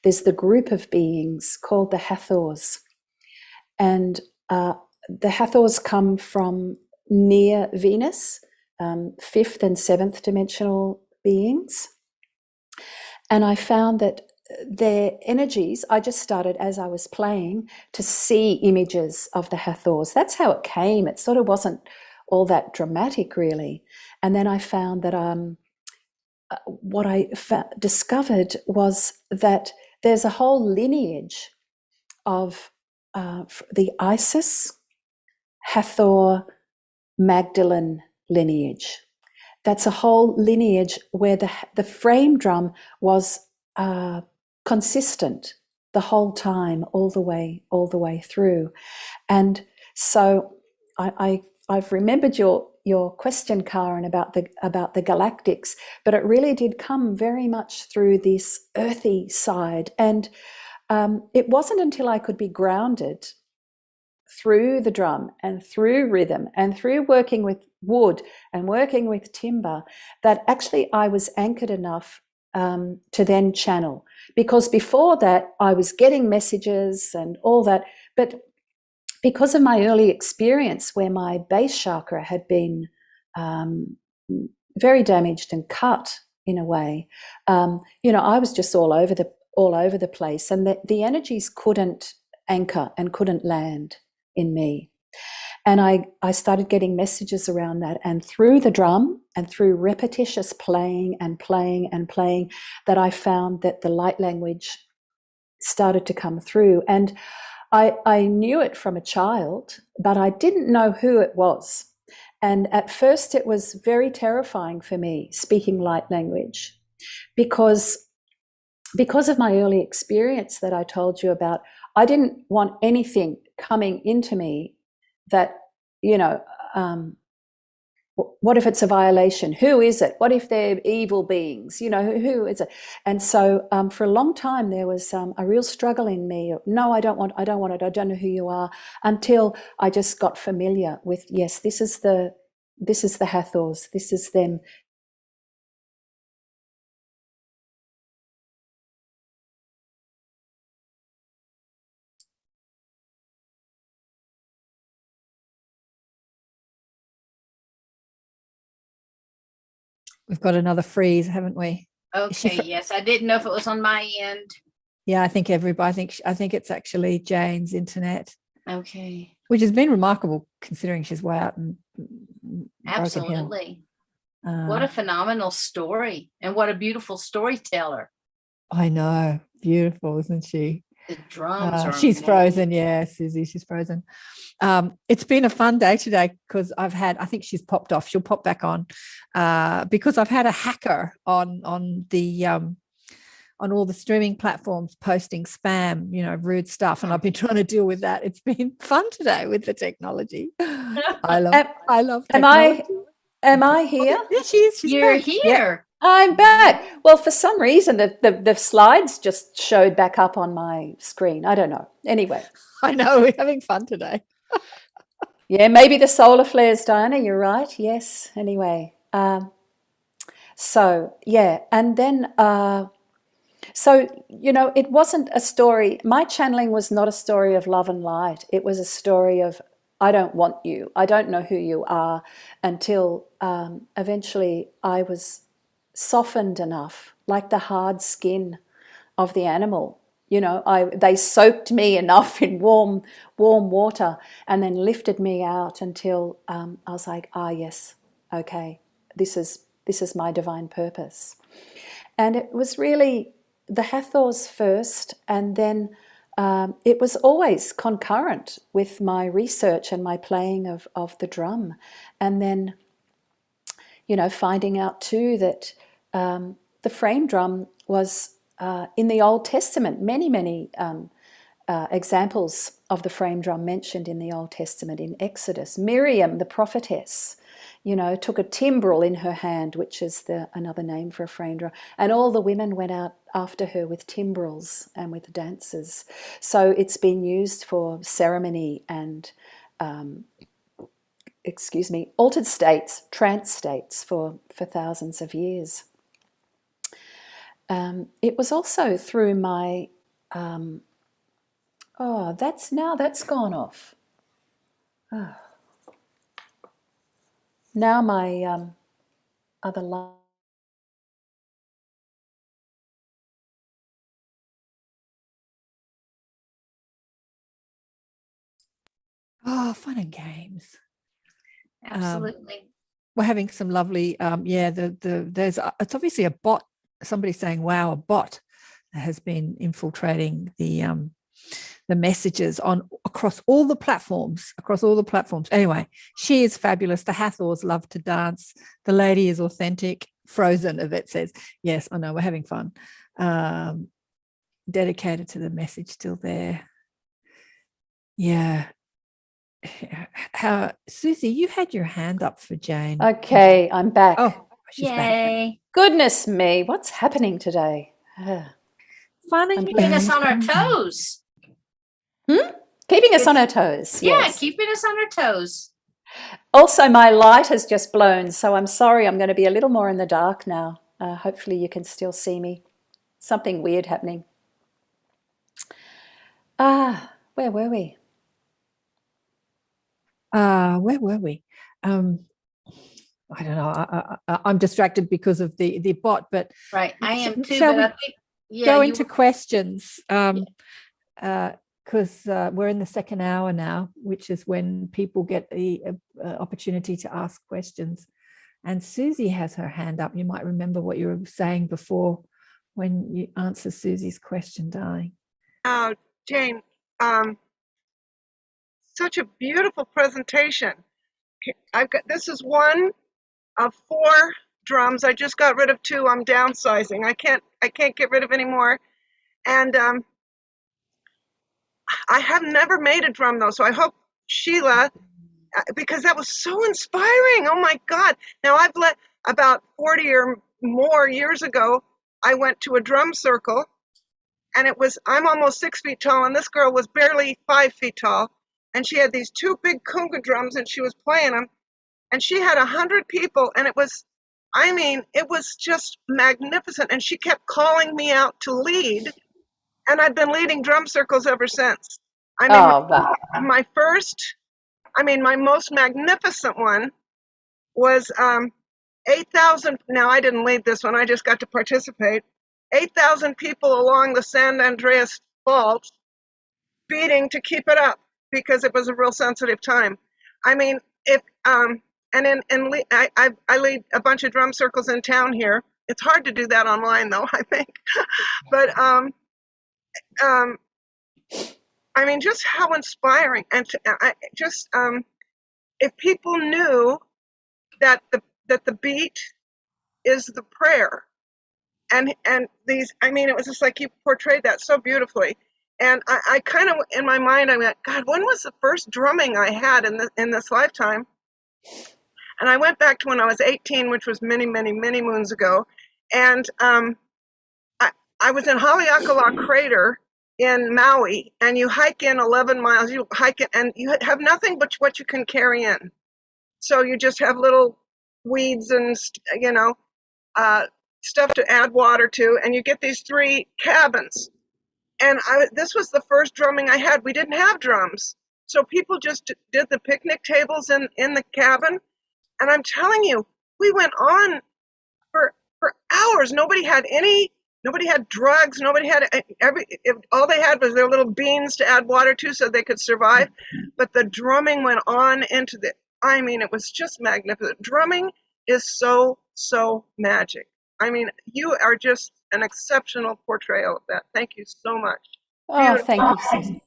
There's the group of beings called the Hathors, and the Hathors come from near Venus, 5th and 7th dimensional beings. And I found that their energies, I just started as I was playing to see images of the Hathors. That's how it came. It sort of wasn't all that dramatic, really. And then I found that what I discovered was that there's a whole lineage of the Isis, Hathor, Magdalene lineage. That's a whole lineage where the frame drum was consistent the whole time, all the way through. And so I've remembered your question, Karen, about the galactics, but it really did come very much through this earthy side. And it wasn't until I could be grounded through the drum and through rhythm and through working with wood and working with timber that actually I was anchored enough to then channel. Because before that, I was getting messages and all that, but because of my early experience where my base chakra had been very damaged and cut in a way, I was just all over the place, and the energies couldn't anchor and couldn't land in me. And I started getting messages around that, and through the drum and through repetitious playing and playing and playing, that I found that the light language started to come through. And I knew it from a child, but I didn't know who it was. And at first it was very terrifying for me speaking light language because of my early experience that I told you about. I didn't want anything coming into me that, what if it's a violation? Who is it? What if they're evil beings? Who is it? And so for a long time there was a real struggle in me. No, I don't want it. I don't know who you are, until I just got familiar with, yes, this is the Hathors. This is them. We've got another freeze, haven't we? Okay, yes. I didn't know if it was on my end. Yeah, I think everybody. I think it's actually Jane's internet. Okay. Which has been remarkable considering she's way out in Absolutely. What a phenomenal story, and what a beautiful storyteller. I know, beautiful, isn't she? The drums are she's amazing. frozen. Yeah, Susie, she's frozen. It's been a fun day today because I think she's popped off. She'll pop back on because I've had a hacker on all the streaming platforms posting spam, rude stuff, and I've been trying to deal with that. It's been fun today with the technology. I love technology. Am I here? Yeah, she is. You're back. here. Yeah. I'm back. Well, for some reason, the slides just showed back up on my screen. I don't know. Anyway. I know, we're having fun today. Yeah, maybe the solar flares, Diana. You're right. Yes. Anyway. So, yeah. And then, it wasn't a story. My channeling was not a story of love and light. It was a story of, I don't want you. I don't know who you are, until eventually I was softened enough, like the hard skin of the animal. They soaked me enough in warm water and then lifted me out until I was like, yes, okay, this is my divine purpose. And it was really the Hathors first, and then it was always concurrent with my research and my playing of the drum. And then, finding out too that the frame drum was in the Old Testament, many examples of the frame drum mentioned in the Old Testament. In Exodus, Miriam, the prophetess, took a timbrel in her hand, which is another name for a frame drum, and all the women went out after her with timbrels and with dances. So it's been used for ceremony and altered states, trance states for thousands of years. It was also through my that's gone off. Now my other line. Oh, fun and games. Absolutely. We're having some lovely there's it's obviously a bot. Somebody's saying, wow, a bot has been infiltrating the the messages on across all the platforms. Anyway, she is fabulous. The Hathors love to dance. The lady is authentic. Frozen, Yvette says. Yes, I know, we're having fun. Dedicated to the message, still there. Yeah. Susie, you had your hand up for Jane. Okay, I'm back. Oh, she's back. Yay. Goodness me, what's happening today? Funny. Keeping us on our toes. Keeping us on our toes. Yeah, Yes. keeping us on our toes. Also, my light has just blown, so I'm sorry. I'm going to be a little more in the dark now. Hopefully you can still see me. Something weird happening. Where were we? Where were we? I don't know. I'm distracted because of the bot, but Right, I am too. shall But we I think go into questions? Because we're in the second hour now, which is when people get the opportunity to ask questions. And Susie has her hand up. You might remember what you were saying before when you answer Susie's question, darling. Jane, such a beautiful presentation. This is one of 4 drums. I just got rid of 2. I'm downsizing. I can't get rid of any more. And I have never made a drum though, so I hope Sheila, because that was so inspiring. Oh my God! Now about 40 or more years ago, I went to a drum circle, and I'm almost 6 feet tall, and this girl was barely 5 feet tall, and she had these 2 big conga drums, and she was playing them, and she had 100 people, and it was just magnificent, and she kept calling me out to lead, and I've been leading drum circles ever since. Wow. My most magnificent one was 8,000. Now, I didn't lead this one, I just got to participate. 8,000 people along the San Andreas Fault beating to keep it up because it was a real sensitive time. I lead a bunch of drum circles in town here. It's hard to do that online, though, I think. But just how inspiring, and if people knew that the beat is the prayer, and these, it was just like you portrayed that so beautifully. And I kind of, in my mind, I went, God, when was the first drumming I had in this lifetime? And I went back to when I was 18, which was many, many, many moons ago. And I was in Haleakala Crater in Maui, and you hike in 11 miles. You hike it, and you have nothing but what you can carry in. So you just have little weeds and stuff to add water to, and you get these 3 cabins. And this was the first drumming I had. We didn't have drums, so people just did the picnic tables in the cabin. And I'm telling you, we went on for hours. Nobody had drugs. Nobody had all they had was their little beans to add water to so they could survive. But the drumming went on into it was just magnificent. Drumming is so, so magic. You are just an exceptional portrayal of that. Thank you so much. Oh, thank you, Susan.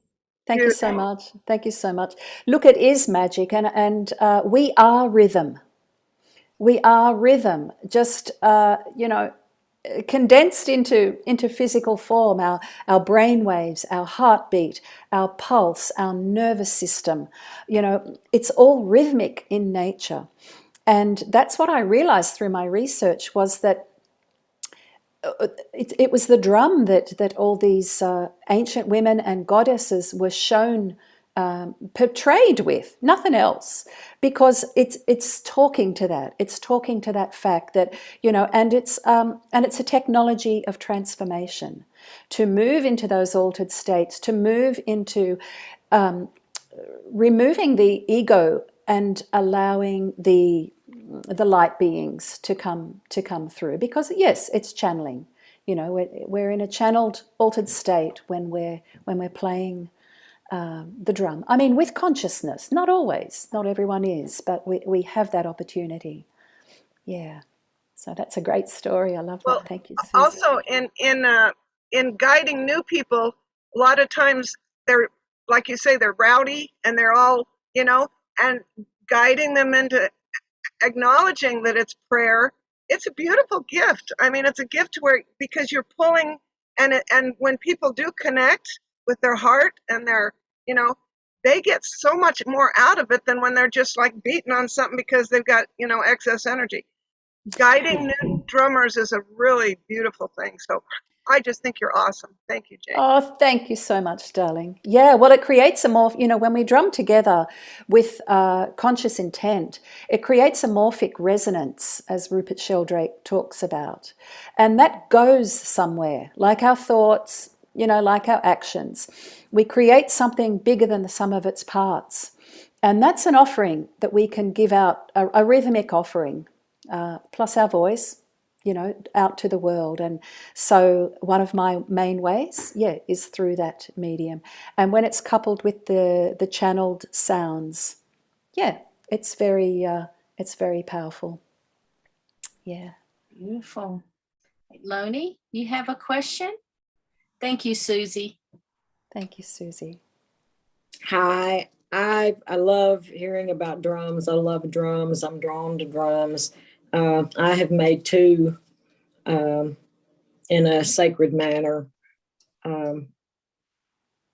Thank you so much. Thank you so much. Look, it is magic, and we are rhythm. We are rhythm, just condensed into physical form. Our brain waves, our heartbeat, our pulse, our nervous system. It's all rhythmic in nature, and that's what I realized through my research was that. It was the drum that all these ancient women and goddesses were shown, portrayed with, nothing else, because it's talking to that. It's talking to that fact that and it's a technology of transformation to move into those altered states, to move into removing the ego and allowing the light beings to come through, because yes, it's channeling. We're in a channeled, altered state when we're playing the drum. With consciousness. Not always, not everyone is, but we have that opportunity. Yeah. So that's a great story. I love that. Thank you, Susan. Also, in guiding new people, a lot of times they're, like you say, they're rowdy and they're all, and guiding them into acknowledging that it's prayer. It's a beautiful gift. I mean, it's a gift where, because you're pulling, and when people do connect with their heart and their, they get so much more out of it than when they're just like beating on something because they've got, excess energy. Guiding new drummers is a really beautiful thing. So I just think you're awesome. Thank you, Jane. Oh, thank you so much, darling. Yeah, well, it creates a more, when we drum together with conscious intent, it creates a morphic resonance, as Rupert Sheldrake talks about. And that goes somewhere, like our thoughts, like our actions. We create something bigger than the sum of its parts. And that's an offering that we can give out, a rhythmic offering, plus our voice, out to the world. And so one of my main ways, is through that medium. And when it's coupled with the channeled sounds, it's very powerful. Yeah. Beautiful. Loney, you have a question? Thank you, Susie. Thank you, Susie. Hi, I love hearing about drums. I love drums. I'm drawn to drums. I have made 2 in a sacred manner.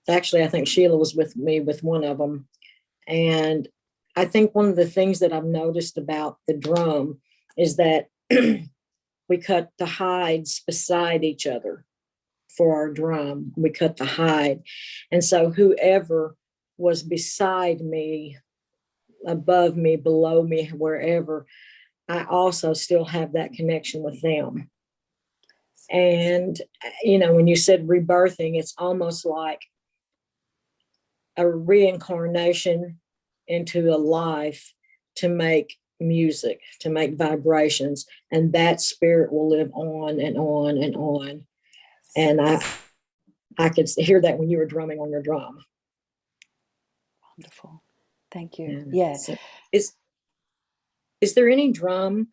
Actually, I think Sheila was with me with one of them. And I think one of the things that I've noticed about the drum is that we cut the hides beside each other for our drum. We cut the hide. And so whoever was beside me, above me, below me, wherever, I also still have that connection with them. And, when you said rebirthing, it's almost like a reincarnation into a life to make music, to make vibrations. And that spirit will live on and on and on. And I could hear that when you were drumming on your drum. Wonderful. Thank you. So is there any drum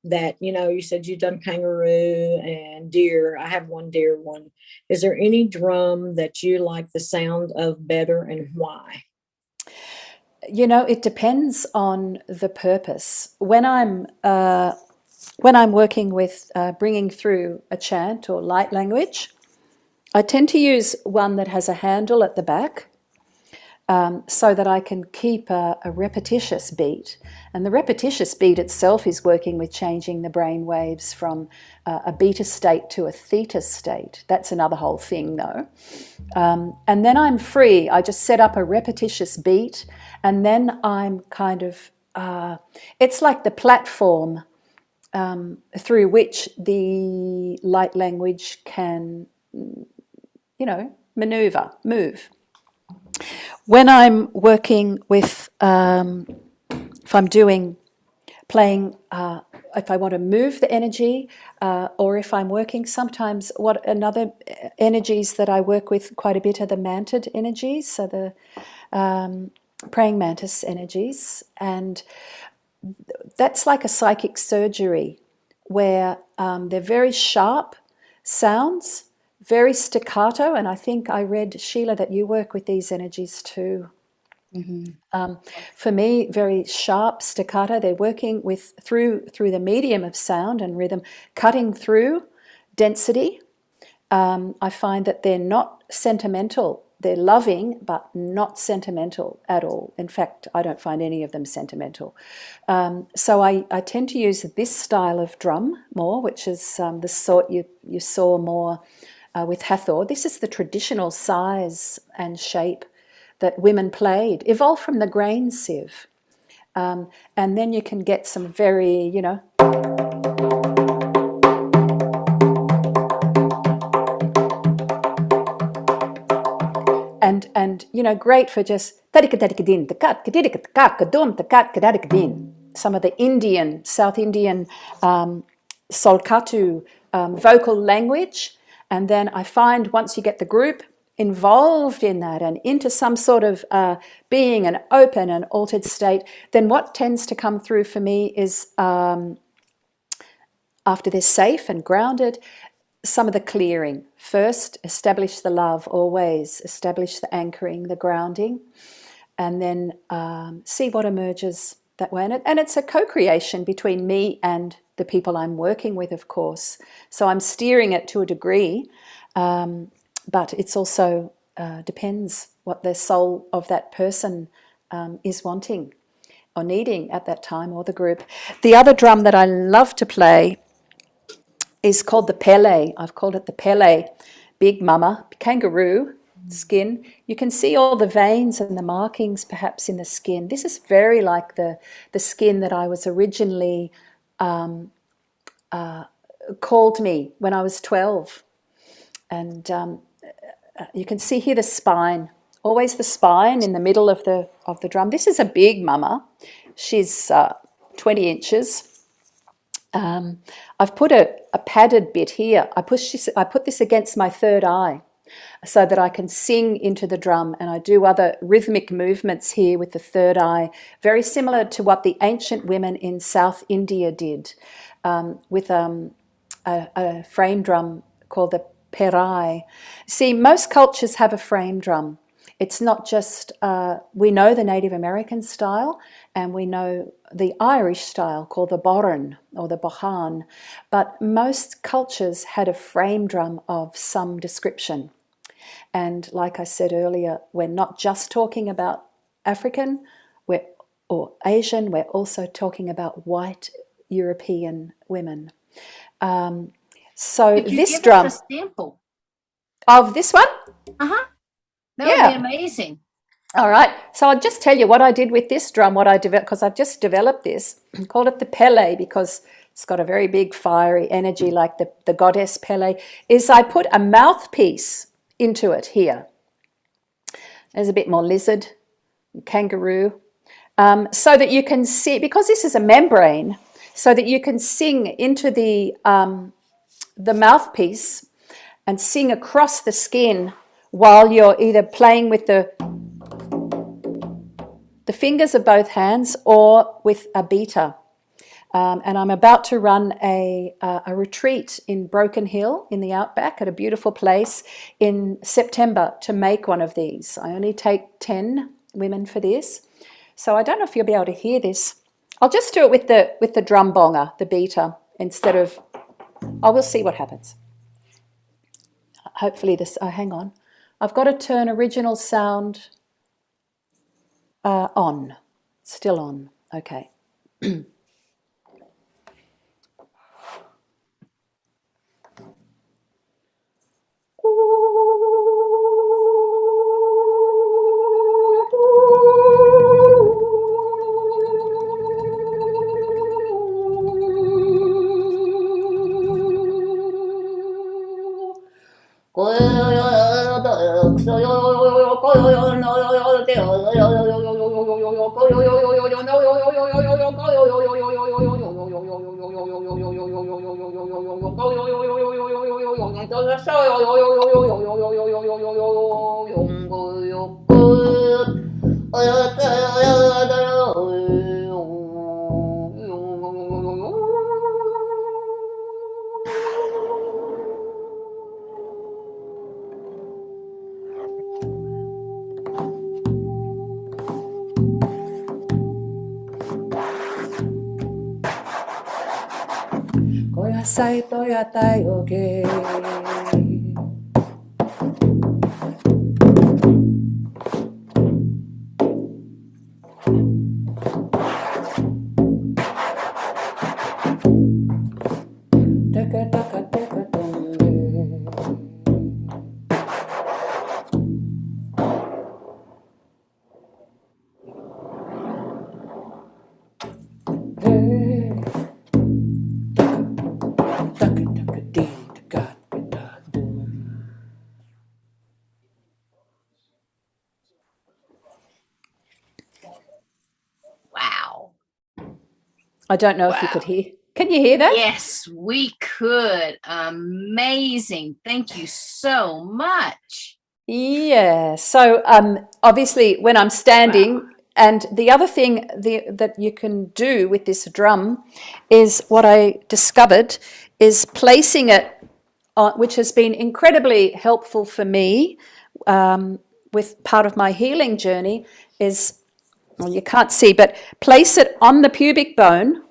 that, you said you've done kangaroo and deer? I have one deer one. Is there any drum that you like the sound of better, and why? It depends on the purpose. When I'm working with bringing through a chant or light language, I tend to use one that has a handle at the back, so that I can keep a repetitious beat. And the repetitious beat itself is working with changing the brain waves from a beta state to a theta state. That's another whole thing, though. And then I'm free. I just set up a repetitious beat, and then I'm kind of, it's like the platform through which the light language can, move. When I'm working with, if I'm playing, if I want to move the energy, or if I'm working, sometimes another energies that I work with quite a bit are the mantid energies, so the praying mantis energies. And that's like a psychic surgery where they're very sharp sounds, very staccato, and I think I read, Sheila, that you work with these energies too. Mm-hmm. For me, very sharp staccato. They're working with through the medium of sound and rhythm, cutting through density. I find that they're not sentimental. They're loving, but not sentimental at all. In fact, I don't find any of them sentimental. So I tend to use this style of drum more, which is the sort you saw more with Hathor. This is the traditional size and shape that women played, evolved from the grain sieve. And then you can get some very, and great for just some of the Indian, South Indian Solkatu vocal language. And then I find once you get the group involved in that and into some sort of being an open and altered state, then what tends to come through for me is after they're safe and grounded, some of the clearing. First, establish the love always, establish the anchoring, the grounding, and then see what emerges that way. And it's a co-creation between me and the people I'm working with, of course. So I'm steering it to a degree, but it's also depends what the soul of that person is wanting or needing at that time, or the group. The other drum that I love to play is called the Pele. I've called it the Pele, big mama, kangaroo skin. You can see all the veins and the markings perhaps in the skin. This is very like the skin that I was originally called me when I was 12. And you can see here the spine, always the spine in the middle of the drum. This is a big mama. She's 20 inches. I've put a padded bit here. I put this against my third eye so that I can sing into the drum, and I do other rhythmic movements here with the third eye, very similar to what the ancient women in South India did with a frame drum called the perai. See, most cultures have a frame drum. It's not just, we know the Native American style, and we know the Irish style called the boran or the bohan, but most cultures had a frame drum of some description. And like I said earlier, we're not just talking about African or Asian, we're also talking about white European women. So Could you this give drum us a sample? of this one? That Yeah. would be amazing. All right, so I'll just tell you what I did with this drum, what I developed, because I've just developed this. I called it the Pele because it's got a very big fiery energy like the goddess Pele, is I put a mouthpiece into it here. There's a bit more lizard, kangaroo, so that you can see, because this is a membrane, so that you can sing into the mouthpiece and sing across the skin while you're either playing with the fingers of both hands or with a beater. And I'm about to run a retreat in Broken Hill in the outback at a beautiful place in September to make one of these. I only take 10 women for this. So I don't know if you'll be able to hear this. I'll just do it with the drum bonger, the beater, instead of, we'll see what happens. Hopefully this, hang on. I've got to turn original sound on, still on, okay. Sai toya tai oge. Taka taka taka Wow. I don't know if you could hear. Can you hear that? Yes, we could. Amazing. Thank you so much. Yeah. So obviously when I'm standing, and the other thing that you can do with this drum is what I discovered is placing it which has been incredibly helpful for me with part of my healing journey, is, well, you can't see, but place it on the pubic bone,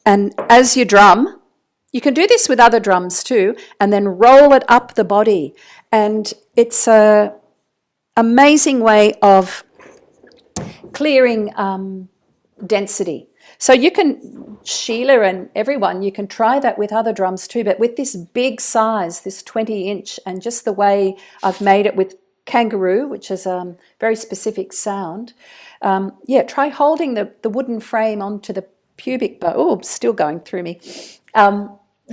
and as you drum, you can do this with other drums too, and then roll it up the body. And it's an amazing way of clearing density. So you can, Sheila and everyone, you can try that with other drums too, but with this big size, this 20-inch, and just the way I've made it with kangaroo, which is a very specific sound. Try holding the wooden frame onto the pubic bone. Oh, still going through me.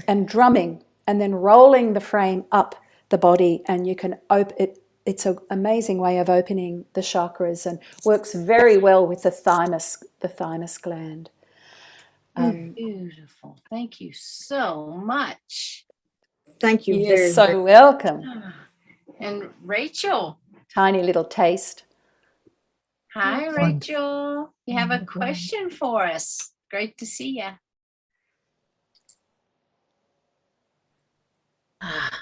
And drumming, and then rolling the frame up the body, and you can open it. It's an amazing way of opening the chakras, and works very well with the thymus gland. Beautiful. Thank you so much. Thank you You're very so much. welcome. And Rachel. Tiny little taste. Hi, Rachel. You have a question for us. Great to see you.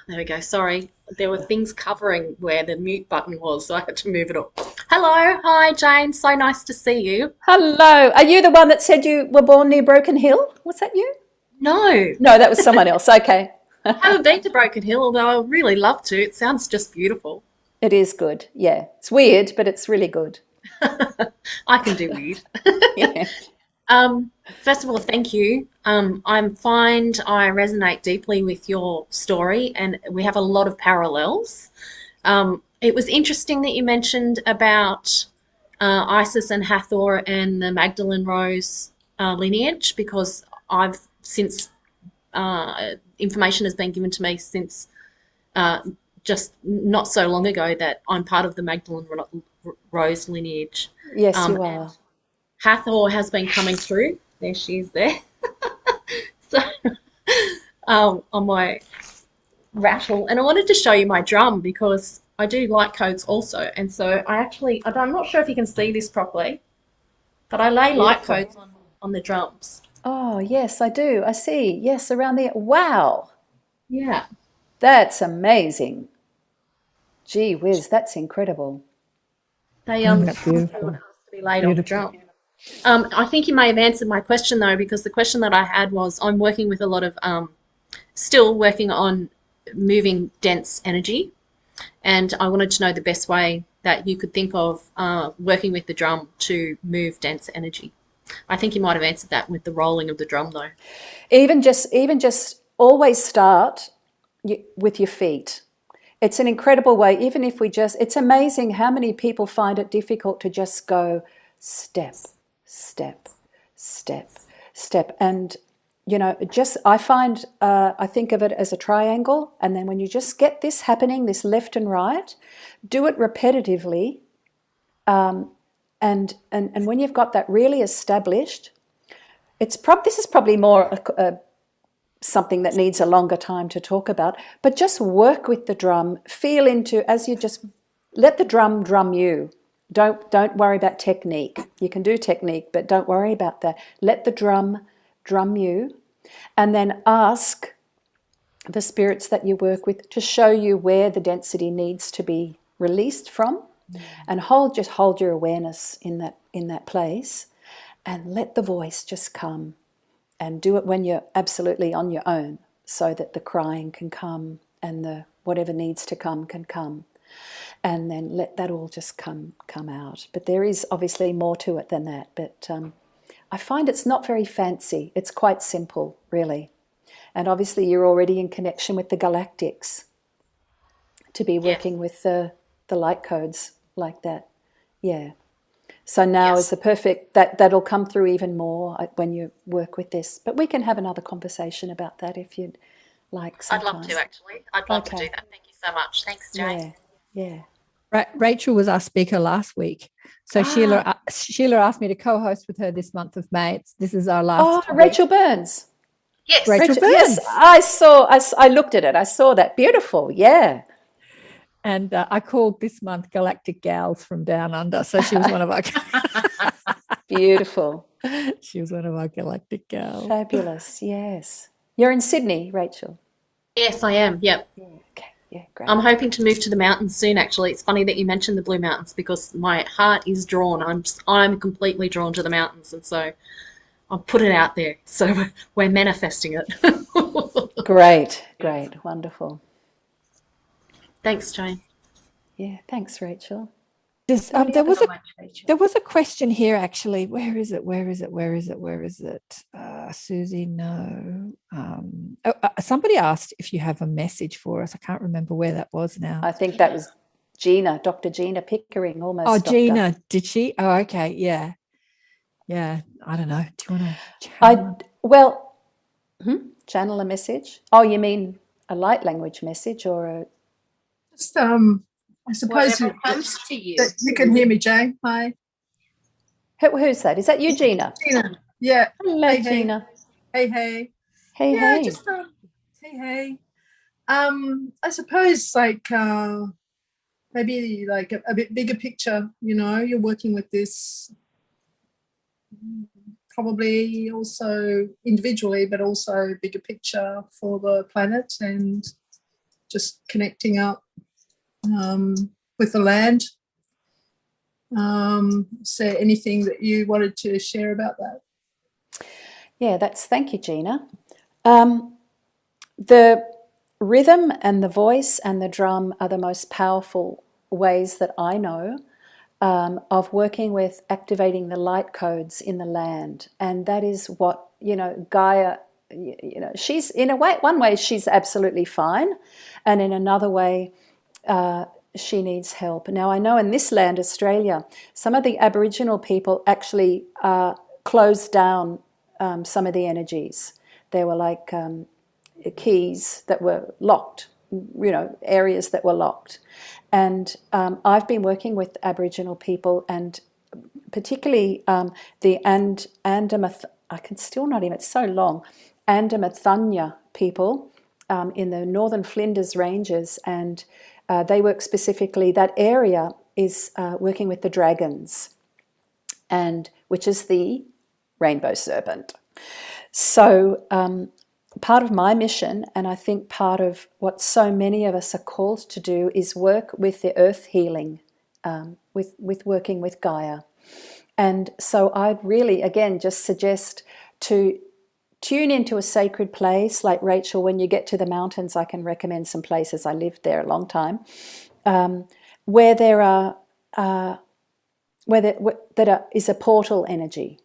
There we go. Sorry, there were things covering where the mute button was, so I had to move it up. Hello. Hi, Jane. So nice to see you. Hello. Are you the one that said you were born near Broken Hill? Was that you? No, No, that was someone else. Okay. I haven't been to Broken Hill, although I would really love to. It sounds just beautiful. It is good. Yeah. It's weird, but it's really good. I can do weird. Yeah. First of all, thank you. I find I resonate deeply with your story, and we have a lot of parallels. It was interesting that you mentioned about Isis and Hathor and the Magdalene Rose lineage, because I've since information has been given to me since just not so long ago that I'm part of the Magdalene Rose lineage. Yes, you are. Hathor has been coming through. There she is there. So on my rattle. And I wanted to show you my drum because I do light codes also. And so I'm not sure if you can see this properly, but I lay light codes on the drums. Oh, yes, I do. I see. Yes, around there. Wow. Yeah. That's amazing. Gee whiz, that's incredible. They That's beautiful. to be laid on the drum. I think you may have answered my question though, because the question that I had was, I'm working with a lot of still working on moving dense energy, and I wanted to know the best way that you could think of working with the drum to move dense energy. I think you might have answered that with the rolling of the drum though. Even just always start with your feet. It's an incredible way. Even if it's amazing how many people find it difficult to just go step, step, step, step. And, I find, I think of it as a triangle. And then when you just get this happening, this left and right, do it repetitively. And when you've got that really established, this is probably more something that needs a longer time to talk about, but just work with the drum, feel into, as you just let the drum drum you. Don't worry about technique. You can do technique, but don't worry about that. Let the drum drum you, and then ask the spirits that you work with to show you where the density needs to be released from, and just hold your awareness in that place, and let the voice just come. And do it when you're absolutely on your own, so that the crying can come and the whatever needs to come can come. And then let that all just come out. But there is obviously more to it than that. But I find it's not very fancy. It's quite simple, really. And obviously you're already in connection with the galactics to be working with the light codes like that. Yeah. So now is the perfect, that'll come through even more when you work with this. But we can have another conversation about that if you'd like sometime. I'd love to, actually. I'd love to do that. Thank you so much. Thanks, Jane. Yeah. Rachel was our speaker last week. So Sheila asked me to co-host with her this month of May. This is our last week. Rachel Burns. Yes. Rachel Burns. Yes, I looked at it. I saw that. Beautiful. Yeah. And I called this month Galactic Gals from Down Under. So she was one of our Beautiful. She was one of our Galactic Gals. Fabulous. Yes. You're in Sydney, Rachel? Yes, I am. Yep. Yeah, okay. Yeah, great. I'm hoping to move to the mountains soon, actually. It's funny that you mentioned the Blue Mountains because my heart is drawn. I'm completely drawn to the mountains, and so I'll put it out there. So we're manifesting it. Great, wonderful. Thanks, Jane. Yeah, thanks, Rachel. There was so a much, Rachel. There was a question here, actually. Where is it? Susie, no. Somebody asked if you have a message for us. I can't remember where that was now. I think that was Gina, Dr. Gina Pickering, almost. Oh, doctor. Gina, did she? Oh, okay, yeah. I don't know. Do you want to? Channel a message. Oh, you mean a light language message or a? Just I suppose Whatever comes to you. that you can hear me, Jane. Hi, Who's that? Is that you, Gina? Gina. Yeah. Hello, Hey, Gina. Hey. Hey, Yeah, hey. just hey. I suppose like maybe like a bit bigger picture. You know, you're working with this probably also individually, but also bigger picture for the planet and just connecting up with the land. Is there anything that you wanted to share about that? Yeah, thank you, Gina. The rhythm and the voice and the drum are the most powerful ways that I know of working with activating the light codes in the land. And that is what, Gaia, she's in one way she's absolutely fine. And in another way, she needs help. Now, I know in this land, Australia, some of the Aboriginal people actually closed down some of the energies. There were like keys that were locked, areas that were locked. And I've been working with Aboriginal people, and particularly the I can still not even, it's so long, Andamathanya people in the northern Flinders Ranges, and they work specifically, that area is working with the dragons, and which is the rainbow serpent. So part of my mission, and I think part of what so many of us are called to do, is work with the earth healing, with working with Gaia. And so I'd really, again, just suggest to tune into a sacred place. Like Rachel, when you get to the mountains, I can recommend some places. I lived there a long time, where there is a portal energy,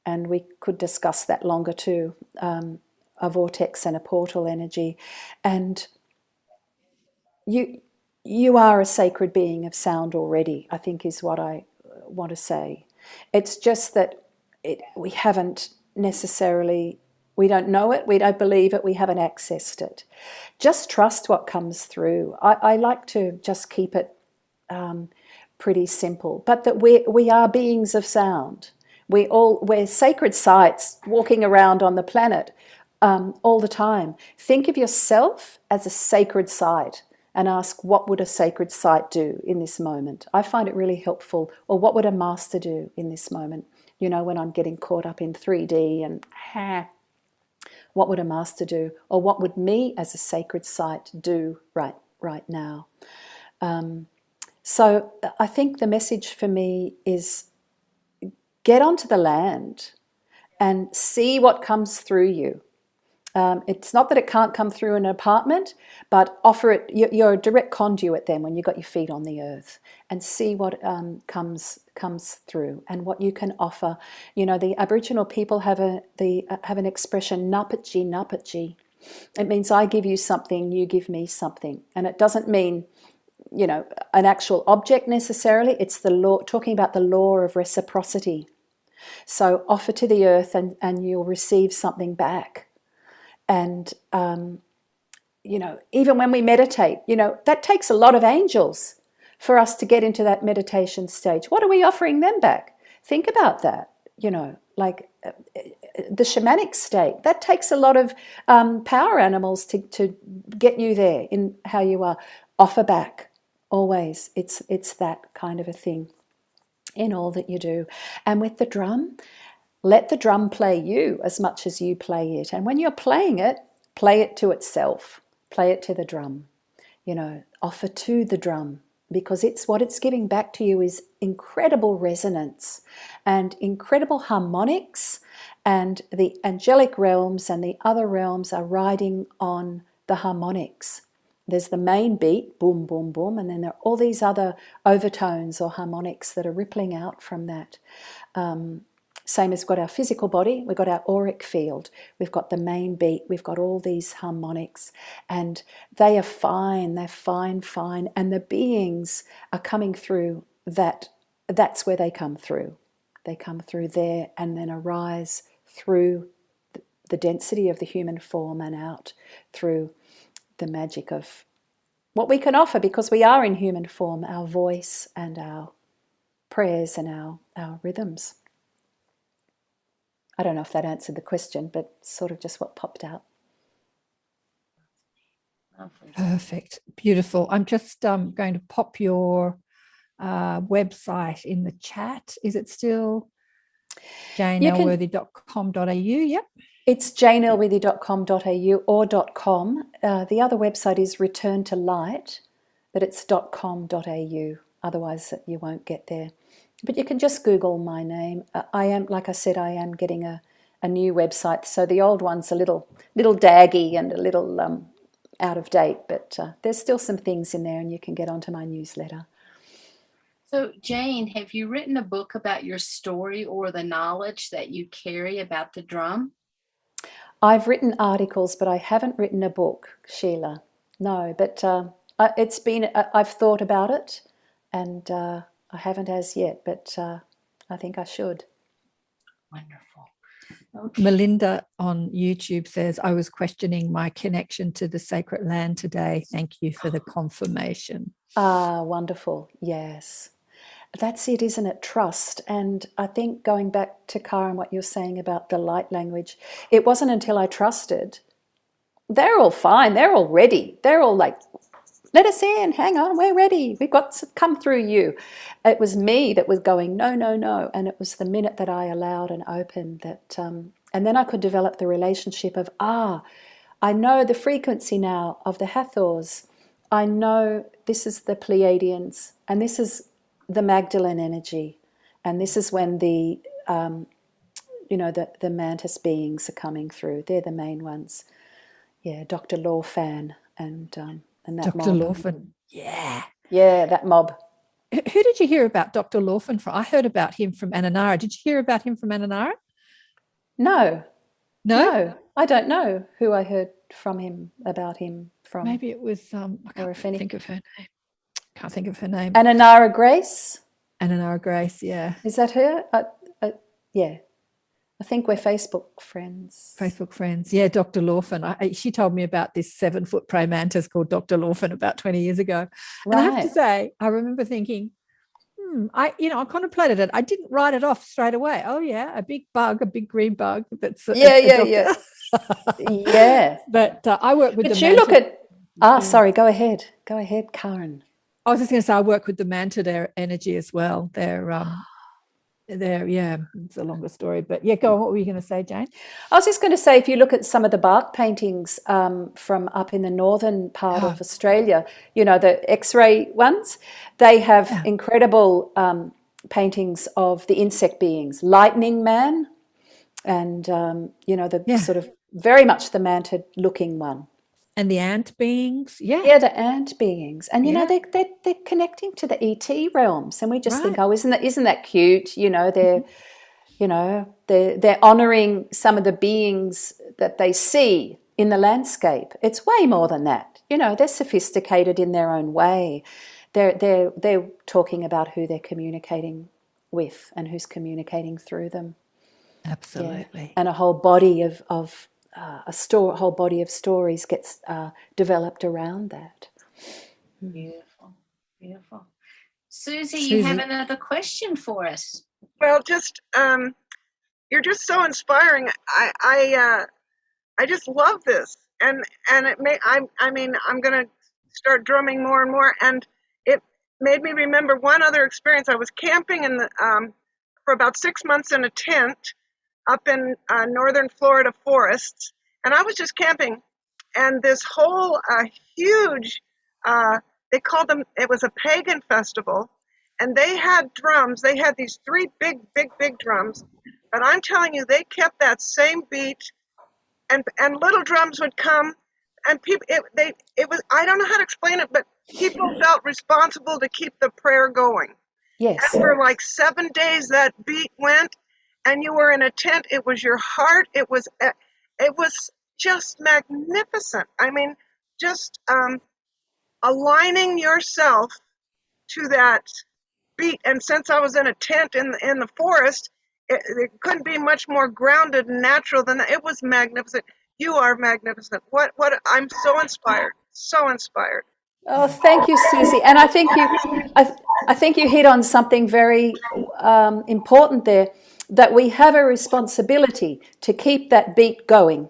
and we could discuss that longer too. A vortex and a portal energy, and you are a sacred being of sound already, I think is what I want to say. It's just that we haven't necessarily, we don't know it, we don't believe it, we haven't accessed it. Just trust what comes through. I like to just keep it pretty simple, but that we are beings of sound. We're sacred sites walking around on the planet all the time. Think of yourself as a sacred site and ask, what would a sacred site do in this moment? I find it really helpful. Or what would a master do in this moment? When I'm getting caught up in 3D and what would a master do? Or what would me as a sacred site do right now? So I think the message for me is get onto the land and see what comes through you. It's not that it can't come through an apartment, but offer it. You're a direct conduit then when you've got your feet on the earth, and see what comes through and what you can offer. The Aboriginal people have an expression, napatji, napatji. It means I give you something, you give me something, and it doesn't mean an actual object necessarily. It's the law, talking about the law of reciprocity. So offer to the earth, and you'll receive something back. And, even when we meditate, that takes a lot of angels for us to get into that meditation stage. What are we offering them back? Think about that, like the shamanic state. That takes a lot of power animals to get you there in how you are. Offer back, always. It's that kind of a thing in all that you do. And with the drum, let the drum play you as much as you play it. And when you're playing it, play it to itself, play it to the drum, offer to the drum, because what it's giving back to you is incredible resonance and incredible harmonics, and the angelic realms and the other realms are riding on the harmonics. There's the main beat, boom, boom, boom, and then there are all these other overtones or harmonics that are rippling out from that. Same as we've got our physical body, we've got our auric field, we've got the main beat, we've got all these harmonics, and they are fine, they're fine, fine, and the beings are coming through that. That's where they come through. They come through there and then arise through the density of the human form and out through the magic of what we can offer, because we are in human form, our voice and our prayers and our rhythms. I don't know if that answered the question, but sort of just what popped out. Perfect. Beautiful. I'm just going to pop your website in the chat. Is it still janeelworthy.com.au? Yep. It's janeelworthy.com.au or .com. The other website is Return to Light, but it's .com.au. Otherwise, you won't get there. But you can just Google my name. Like I said, I am getting a new website. So the old one's a little daggy and a little out of date, but there's still some things in there, and you can get onto my newsletter. So Jane, have you written a book about your story or the knowledge that you carry about the drum? I've written articles, but I haven't written a book, Sheila. No, but I've thought about it, and I haven't as yet, but I think I should. Wonderful. Okay. Melinda on YouTube says, I was questioning my connection to the sacred land today. Thank you for the confirmation. Ah, wonderful. Yes. That's it, isn't it? Trust. And I think going back to Karen, what you're saying about the light language, it wasn't until I trusted. They're all fine. They're all ready. They're all like, let us in, hang on, we're ready. We've got to come through you. It was me that was going, no, no, no. And it was the minute that I allowed and opened that, and then I could develop the relationship of, I know the frequency now of the Hathors. I know this is the Pleaidians, and this is the Magdalene energy. And this is when the mantis beings are coming through. They're the main ones. Yeah, Dr. Lawfan and that Dr. mob. Lawfan. Yeah. Yeah, that mob. Who did you hear about Dr. Lawfan from? I heard about him from Ananara. Did you hear about him from Ananara? No. No? No, I don't know who I heard about him from. Maybe it was, I Or can't if any- think of her name. Can't think of her name. Ananara Grace? Ananara Grace, yeah. Is that her? Yeah. I think we're Facebook friends. Facebook friends. Yeah, Dr. Lawfan. She told me about this 7-foot praying mantis called Dr. Lawfan about 20 years ago. And I have to say, I remember thinking, I contemplated it. I didn't write it off straight away. Oh, yeah, a big bug, a big green bug. That's Yeah. But I work with But the you look at... sorry, go ahead. Go ahead, Karen. I was just going to say, I work with the mantid energy as well. Yeah, it's a longer story, but yeah, go on. What were you going to say, Jane? I was just going to say, if you look at some of the bark paintings from up in the northern part of Australia, the X-ray ones, they have incredible paintings of the insect beings, lightning man, and sort of very much the mantid looking one. And the ant beings, yeah, the ant beings, and they're connecting to the ET realms, and we just think, oh, isn't that cute? They're honouring some of the beings that they see in the landscape. It's way more than that. They're sophisticated in their own way. They're talking about who they're communicating with and who's communicating through them. Absolutely, and a whole body of whole body of stories gets developed around that. Beautiful. Susie, you have another question for us. Well, just you're just so inspiring. I just love this, and it may I'm gonna start drumming more and more, and it made me remember one other experience. I was camping in the for about 6 months in a tent up in northern Florida forests, and I was just camping and this whole huge, they called them, it was a pagan festival, and they had drums. They had these 3 big drums, but I'm telling you, they kept that same beat, and little drums would come, and people, it was, I don't know how to explain it, but people felt responsible to keep the prayer going. Yes. And for like 7 days, that beat went, and you were in a tent. It was your heart. It was just magnificent. I mean, just aligning yourself to that beat. And since I was in a tent in the forest, it couldn't be much more grounded and natural than that. It was magnificent. You are magnificent. What I'm so inspired. So inspired. Oh, thank you, Susie. And I think you hit on something very important there, that we have a responsibility to keep that beat going,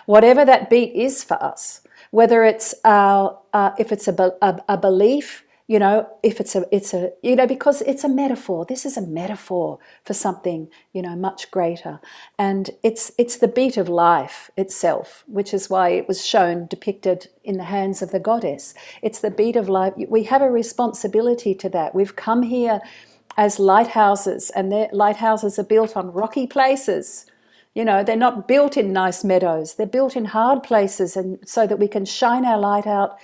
whatever that beat is for us. Whether it's if it's a belief, you know, if it's a you know, because it's a metaphor. This is a metaphor for something, you know, much greater, and it's the beat of life itself, which is why it was shown depicted in the hands of the goddess. It's the beat of life. We have a responsibility to that. We've come here as lighthouses, and their lighthouses are built on rocky places. You know, they're not built in nice meadows. They're built in hard places, and so that we can shine our light out,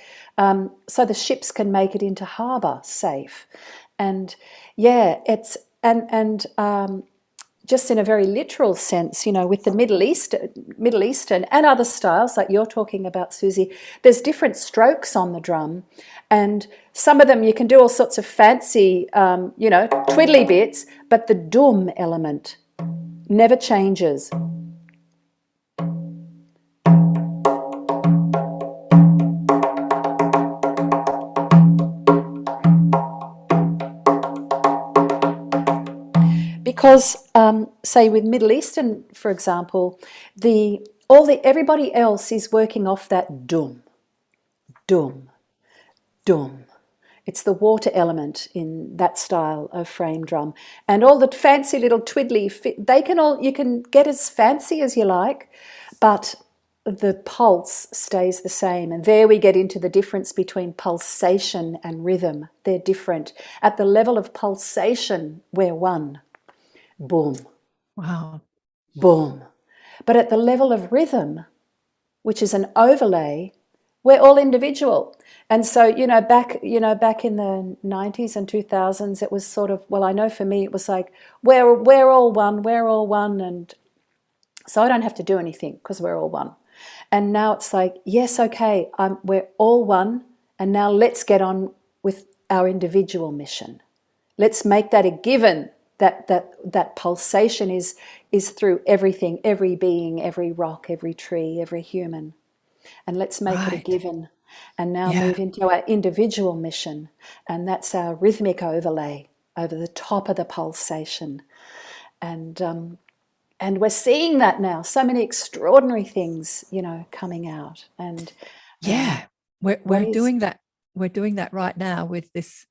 so the ships can make it into harbour safe. And yeah, it's and just in a very literal sense, you know, with the Middle Eastern and other styles like you're talking about, Susie, there's different strokes on the drum, and some of them you can do all sorts of fancy, you know, twiddly bits, but the dum element never changes. Because, say with Middle Eastern, for example, everybody else is working off that dum, dum, dum. It's the water element in that style of frame drum, and all the fancy little twiddly. You can get as fancy as you like, but the pulse stays the same. And there we get into the difference between pulsation and rhythm. They're different. At the level of pulsation, we're one. Boom. Wow. Boom. But at the level of rhythm, which is an overlay, we're all individual. And so, you know, back in the 90s and 2000s, it was sort of, well, I know for me, it was like, we're all one. And so I don't have to do anything because we're all one. And now it's like, yes, okay, we're all one. And now let's get on with our individual mission. Let's make that a given, that pulsation is through everything, every being, every rock, every tree, every human. And let's make it a given. And now move into our individual mission. And that's our rhythmic overlay over the top of the pulsation. And we're seeing that now. So many extraordinary things, you know, coming out. And we're doing that. We're doing that right now with this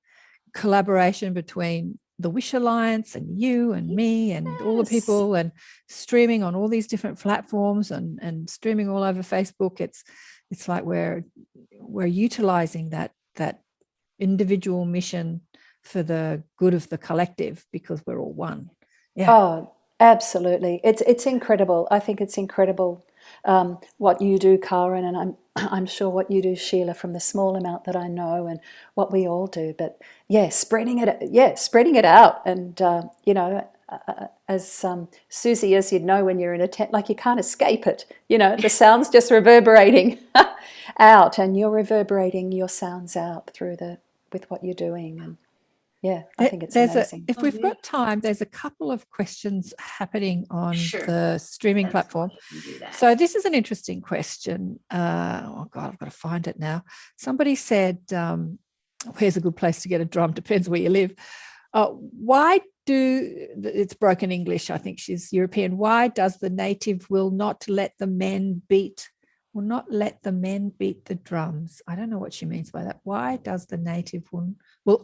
collaboration between the Wish Alliance and you and me and all the people, and streaming on all these different platforms and streaming all over Facebook. It's like we're utilizing that individual mission for the good of the collective, because we're all one. Yeah. Oh, absolutely. It's incredible. I think it's incredible what you do, Karen, and I'm sure what you do, Sheila, from the small amount that I know, and what we all do. But spreading it out, and you know, as Susie, as you'd know, when you're in a tent, like you can't escape it. You know, the sound's just reverberating out, and you're reverberating your sounds out with what you're doing. And yeah, I think it's amazing. If we've got time, there's a couple of questions happening on the streaming platform. So this is an interesting question. Oh God, I've got to find it now. Somebody said, where's a good place to get a drum? Depends where you live. It's broken English. I think she's European. Why does the native will not let the men beat the drums? I don't know what she means by that. Why does the native will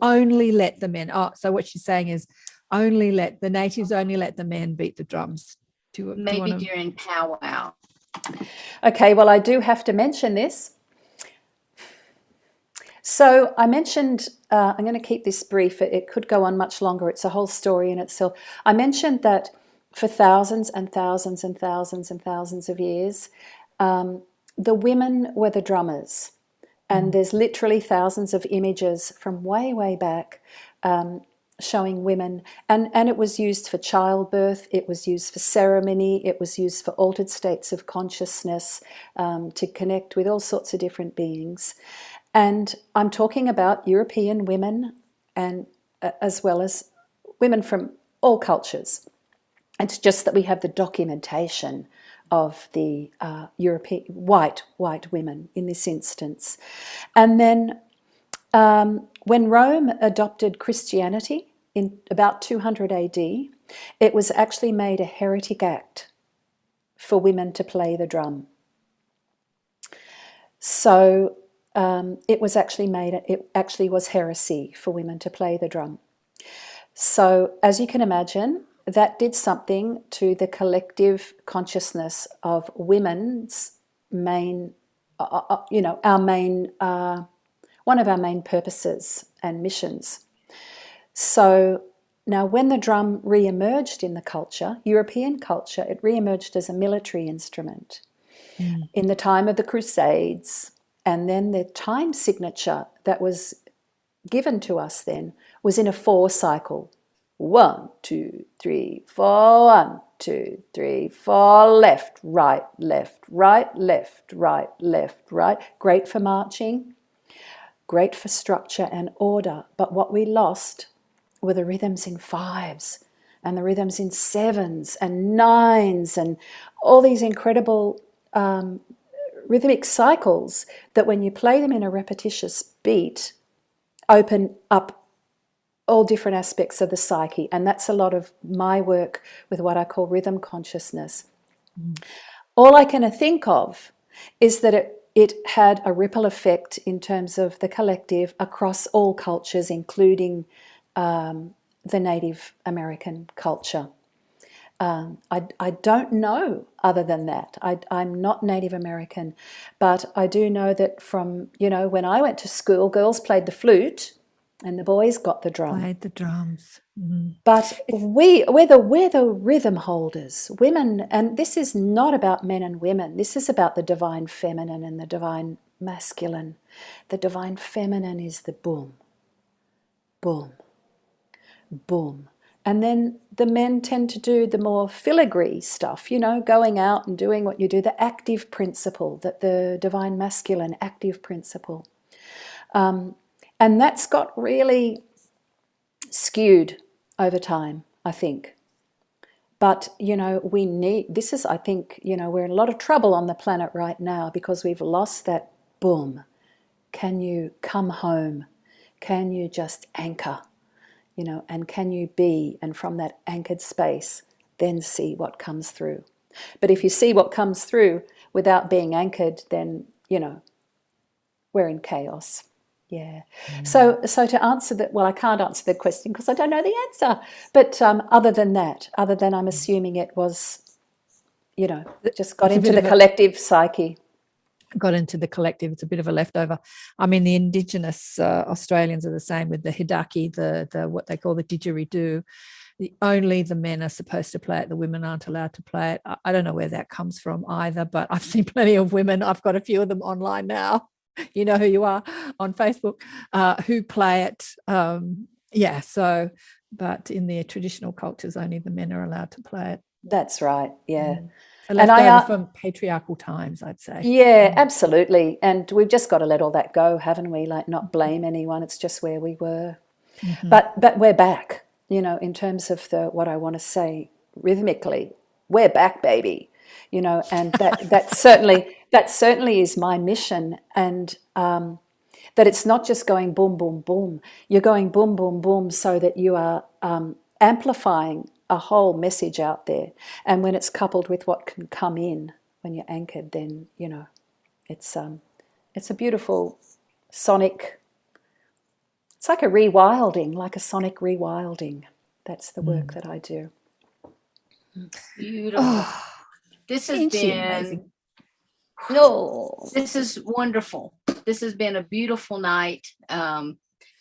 only let the men? Oh, so what she's saying is the natives only let the men beat the drums. Maybe during powwow. Okay, well, I do have to mention this. So I mentioned, I'm going to keep this brief. It could go on much longer. It's a whole story in itself. I mentioned that for thousands and thousands and thousands and thousands of years, the women were the drummers. And there's literally thousands of images from way, way back showing women. And it was used for childbirth. It was used for ceremony. It was used for altered states of consciousness, to connect with all sorts of different beings. And I'm talking about European women, and as well as women from all cultures. It's just that we have the documentation of the European white women in this instance. And then when Rome adopted Christianity in about 200 AD, it was actually made a heretic act for women to play the drum. So it actually was heresy for women to play the drum. So as you can imagine, that did something to the collective consciousness of women's main, our main, one of our main purposes and missions. So now when the drum re-emerged in the culture, European culture, it re-emerged as a military instrument in the time of the Crusades. And then the time signature that was given to us then was in a 4 cycle. 1, 2, 3, 4, 1, 2, 3, 4, left, right, left, right, left, right, left, right. Great for marching, great for structure and order. But what we lost were the rhythms in 5s and the rhythms in 7s and 9s and all these incredible rhythmic cycles that when you play them in a repetitious beat, open up all different aspects of the psyche. And that's a lot of my work with what I call rhythm consciousness. All I can think of is that it had a ripple effect in terms of the collective across all cultures, including the Native American culture. I don't know other than that. I'm not Native American, but I do know that from, when I went to school, girls played the flute and the boys got the drum. Played the drums. But we're the rhythm holders, women, and this is not about men and women. This is about the divine feminine and the divine masculine. The divine feminine is the boom, boom, boom. And then the men tend to do the more filigree stuff, going out and doing what you do, the active principle, that the divine masculine active principle. And that's got really skewed over time, I think. But, we need, this is, I think, we're in a lot of trouble on the planet right now because we've lost that boom. Can you come home? Can you just anchor? And can you be, and from that anchored space, then see what comes through. But if you see what comes through without being anchored, then, we're in chaos. Yeah. So to answer that, well, I can't answer the question because I don't know the answer. But other than I'm assuming it was, just got into the collective psyche. Got into the collective. It's a bit of a leftover. I mean, the Indigenous Australians are the same with the hidaki, the what they call the didgeridoo. Only the men are supposed to play it. The women aren't allowed to play it. I don't know where that comes from either, but I've seen plenty of women. I've got a few of them online now. You know who you are on Facebook, who play it. So, but in the traditional cultures, only the men are allowed to play it. That's right, yeah. And from patriarchal times, I'd say. Yeah, absolutely. And we've just got to let all that go, haven't we? Like, not blame anyone. It's just where we were. But we're back, in terms of what I want to say rhythmically. We're back, baby. And that certainly is my mission. And that it's not just going boom, boom, boom. You're going boom, boom, boom so that you are amplifying a whole message out there. And when it's coupled with what can come in when you're anchored, then, it's a beautiful sonic, it's like a rewilding, like a sonic rewilding. That's the work that I do. Beautiful. This has been amazing. No. This is wonderful. This has been a beautiful night.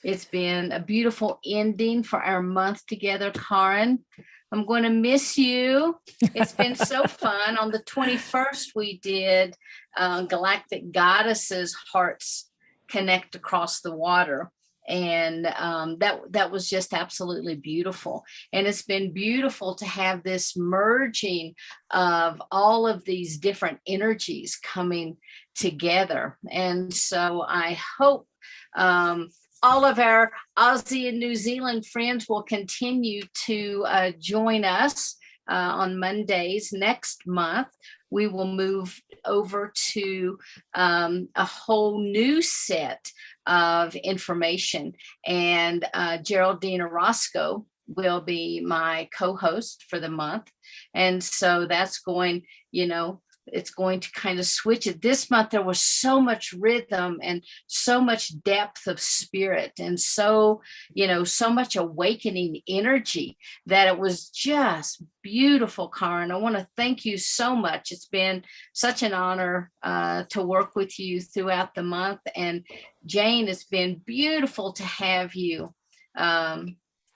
It's been a beautiful ending for our month together, Karen. I'm going to miss you. It's been so fun. On the 21st, we did Galactic Goddesses Hearts Connect Across the Water. And that was just absolutely beautiful. And it's been beautiful to have this merging of all of these different energies coming together. And so I hope all of our Aussie and New Zealand friends will continue to join us on Mondays next month. We will move over to a whole new set of information, and Geraldine Orozco will be my co-host for the month. And so that's going, it's going to kind of switch it. This month, there was so much rhythm and so much depth of spirit and so much awakening energy that it was just beautiful, Karen. I want to thank you so much. It's been such an honor to work with you throughout the month. And Jane, it's been beautiful to have you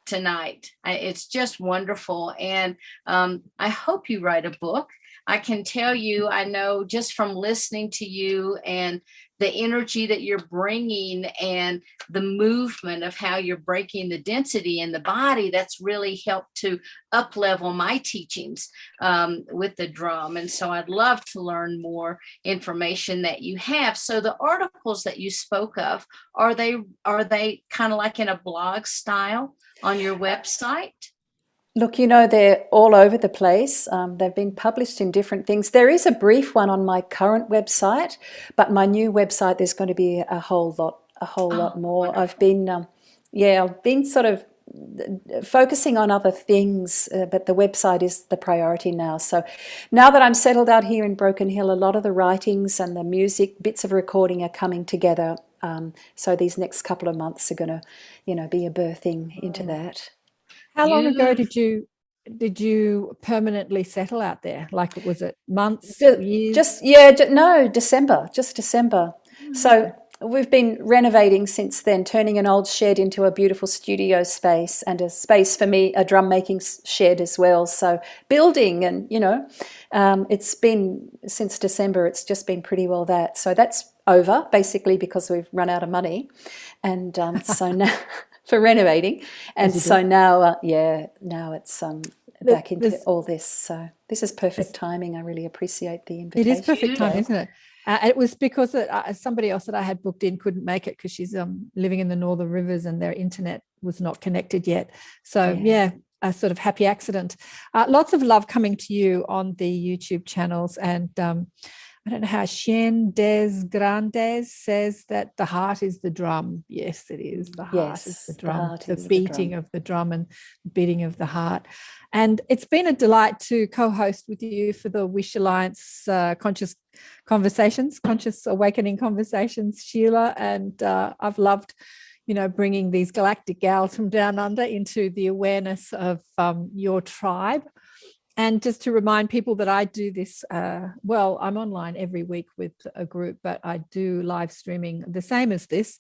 tonight. It's just wonderful. And I hope you write a book. I can tell you, I know just from listening to you and the energy that you're bringing and the movement of how you're breaking the density in the body, that's really helped to up-level my teachings with the drum. And so I'd love to learn more information that you have. So the articles that you spoke of, are they kind of like in a blog style on your website? Look, they're all over the place. They've been published in different things. There is a brief one on my current website, but my new website, there's going to be a whole lot more. Wonderful. I've been sort of focusing on other things, but the website is the priority now. So now that I'm settled out here in Broken Hill, a lot of the writings and the music, bits of recording are coming together. So these next couple of months are going to, be a birthing into that. How long ago did you permanently settle out there? Like, was it months, years? December. So we've been renovating since then, turning an old shed into a beautiful studio space and a space for me, a drum making shed as well. So building and, it's been since December, it's just been pretty well that. So that's over basically because we've run out of money. And so now... for renovating, and so now it's back into all this. So this is perfect timing. I really appreciate the invitation. It is perfect timing, isn't it? It was because somebody else that I had booked in couldn't make it because she's living in the Northern Rivers and their internet was not connected yet. So a sort of happy accident. Lots of love coming to you on the YouTube channels, and I don't know how Shen Des Grandes says that the heart is the drum. Yes, it is. The heart is the drum. The beating of the drum and beating of the heart. And it's been a delight to co-host with you for the Wish Alliance Conscious Awakening Conversations, Sheila. And I've loved, bringing these galactic gals from down under into the awareness of your tribe. And just to remind people that I do this, I'm online every week with a group, but I do live streaming the same as this.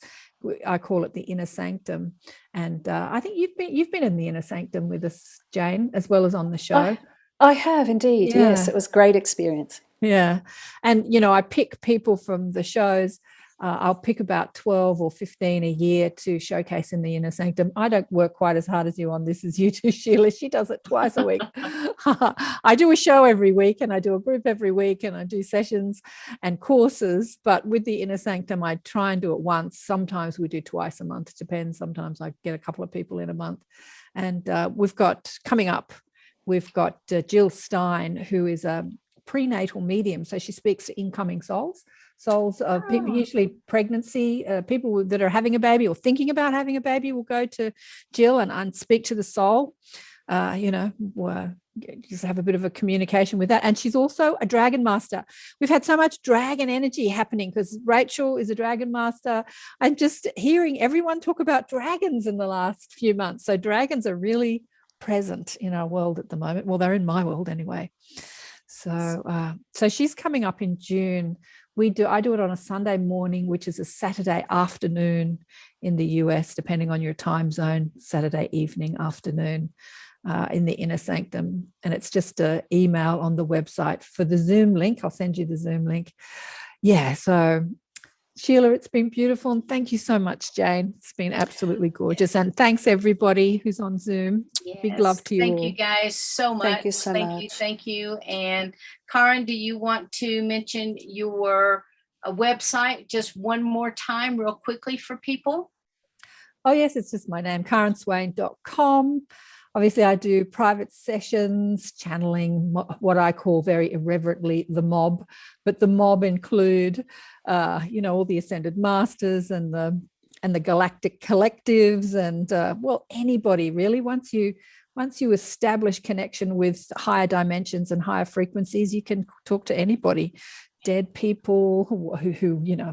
I call it the Inner Sanctum. And I think you've been in the Inner Sanctum with us, Jane, as well as on the show. I have indeed. Yeah. Yes, it was a great experience. Yeah. And, I pick people from the shows. I'll pick about 12 or 15 a year to showcase in the Inner Sanctum. I don't work quite as hard as you on this as you do, Sheila. She does it twice a week. I do a show every week and I do a group every week and I do sessions and courses. But with the Inner Sanctum, I try and do it once. Sometimes we do twice a month. It depends. Sometimes I get a couple of people in a month. And we've got Jill Stein, who is a prenatal medium. So she speaks to incoming souls of people, usually pregnancy, people that are having a baby or thinking about having a baby will go to Jill and speak to the soul, just have a bit of a communication with that. And she's also a dragon master. We've had so much dragon energy happening because Rachel is a dragon master. I'm just hearing everyone talk about dragons in the last few months. So dragons are really present in our world at the moment. Well, they're in my world anyway. So she's coming up in June. I do it on a Sunday morning, which is a Saturday afternoon in the US, depending on your time zone, Saturday evening, afternoon, in the inner sanctum. And it's just an email on the website for the Zoom link. I'll send you the Zoom link. Yeah, so Sheila, it's been beautiful. And thank you so much, Jane. It's been absolutely gorgeous. And thanks everybody who's on Zoom. Big love to you all. Thank you guys so much. Thank you so much. Thank you. And Karen, do you want to mention your website just one more time real quickly for people? Oh, yes, it's just my name, karenswain.com. Obviously, I do private sessions, channeling what I call very irreverently the mob, but the mob include, all the ascended masters and the galactic collectives and, anybody really. Once you establish connection with higher dimensions and higher frequencies, you can talk to anybody. Dead people who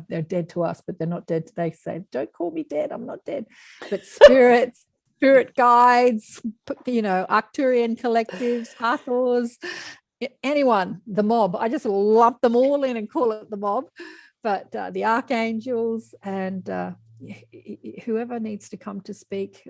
they're dead to us, but they're not dead. They say, don't call me dead, I'm not dead. But spirits, spirit guides, Arcturian collectives, Hathors, anyone, the mob. I just lump them all in and call it the mob. But the archangels and whoever needs to come to speak,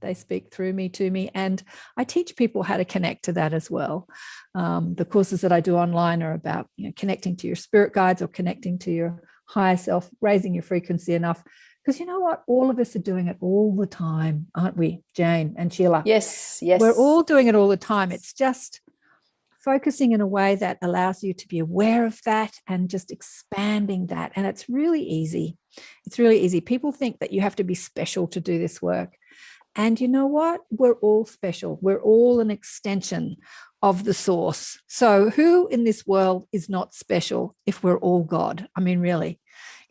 they speak through me to me. And I teach people how to connect to that as well. The courses that I do online are about connecting to your spirit guides or connecting to your higher self, raising your frequency enough. Because you know what? All of us are doing it all the time, aren't we, Jane and Sheila? Yes. We're all doing it all the time. It's just focusing in a way that allows you to be aware of that and just expanding that. And it's really easy. It's really easy. People think that you have to be special to do this work. And you know what? We're all special. We're all an extension of the source. So who in this world is not special if we're all God? I mean, really,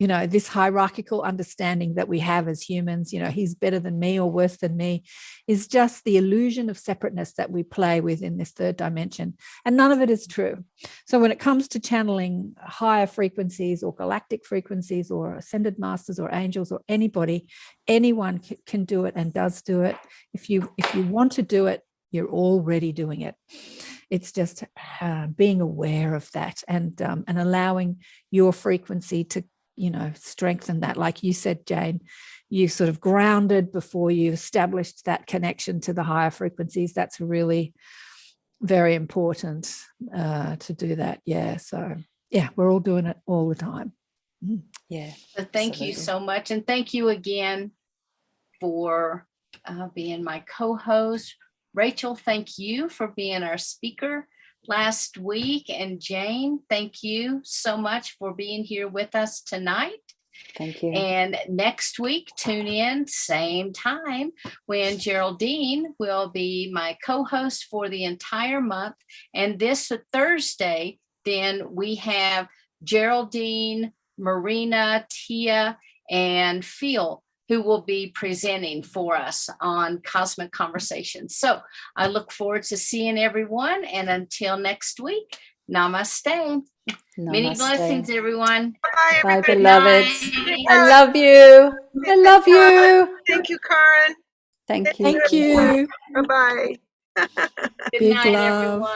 this hierarchical understanding that we have as humans, he's better than me or worse than me, is just the illusion of separateness that we play with in this third dimension. And none of it is true. So when it comes to channeling higher frequencies or galactic frequencies or ascended masters or angels or anybody, anyone can do it and does do it. If you want to do it, you're already doing it. It's just being aware of that and allowing your frequency to, strengthen that. Like you said, Jane, you sort of grounded before you established that connection to the higher frequencies. That's really very important to do that. Yeah. So, we're all doing it all the time. Yeah. So thank you so much. And thank you again for being my co-host. Rachel, thank you for being our speaker last week. And Jane, thank you so much for being here with us tonight. Thank you. And next week, tune in, same time, when Geraldine will be my co-host for the entire month. And this Thursday, then we have Geraldine, Marina, Tia, and Phil, who will be presenting for us on Cosmic Conversations. So I look forward to seeing everyone. And until next week, namaste. Many blessings, everyone. Bye, Bye, everybody. beloveds. Bye. I love you. I love you. Thank you, Karen. Thank you. Thank you. Bye-bye. Good Big night, love. everyone.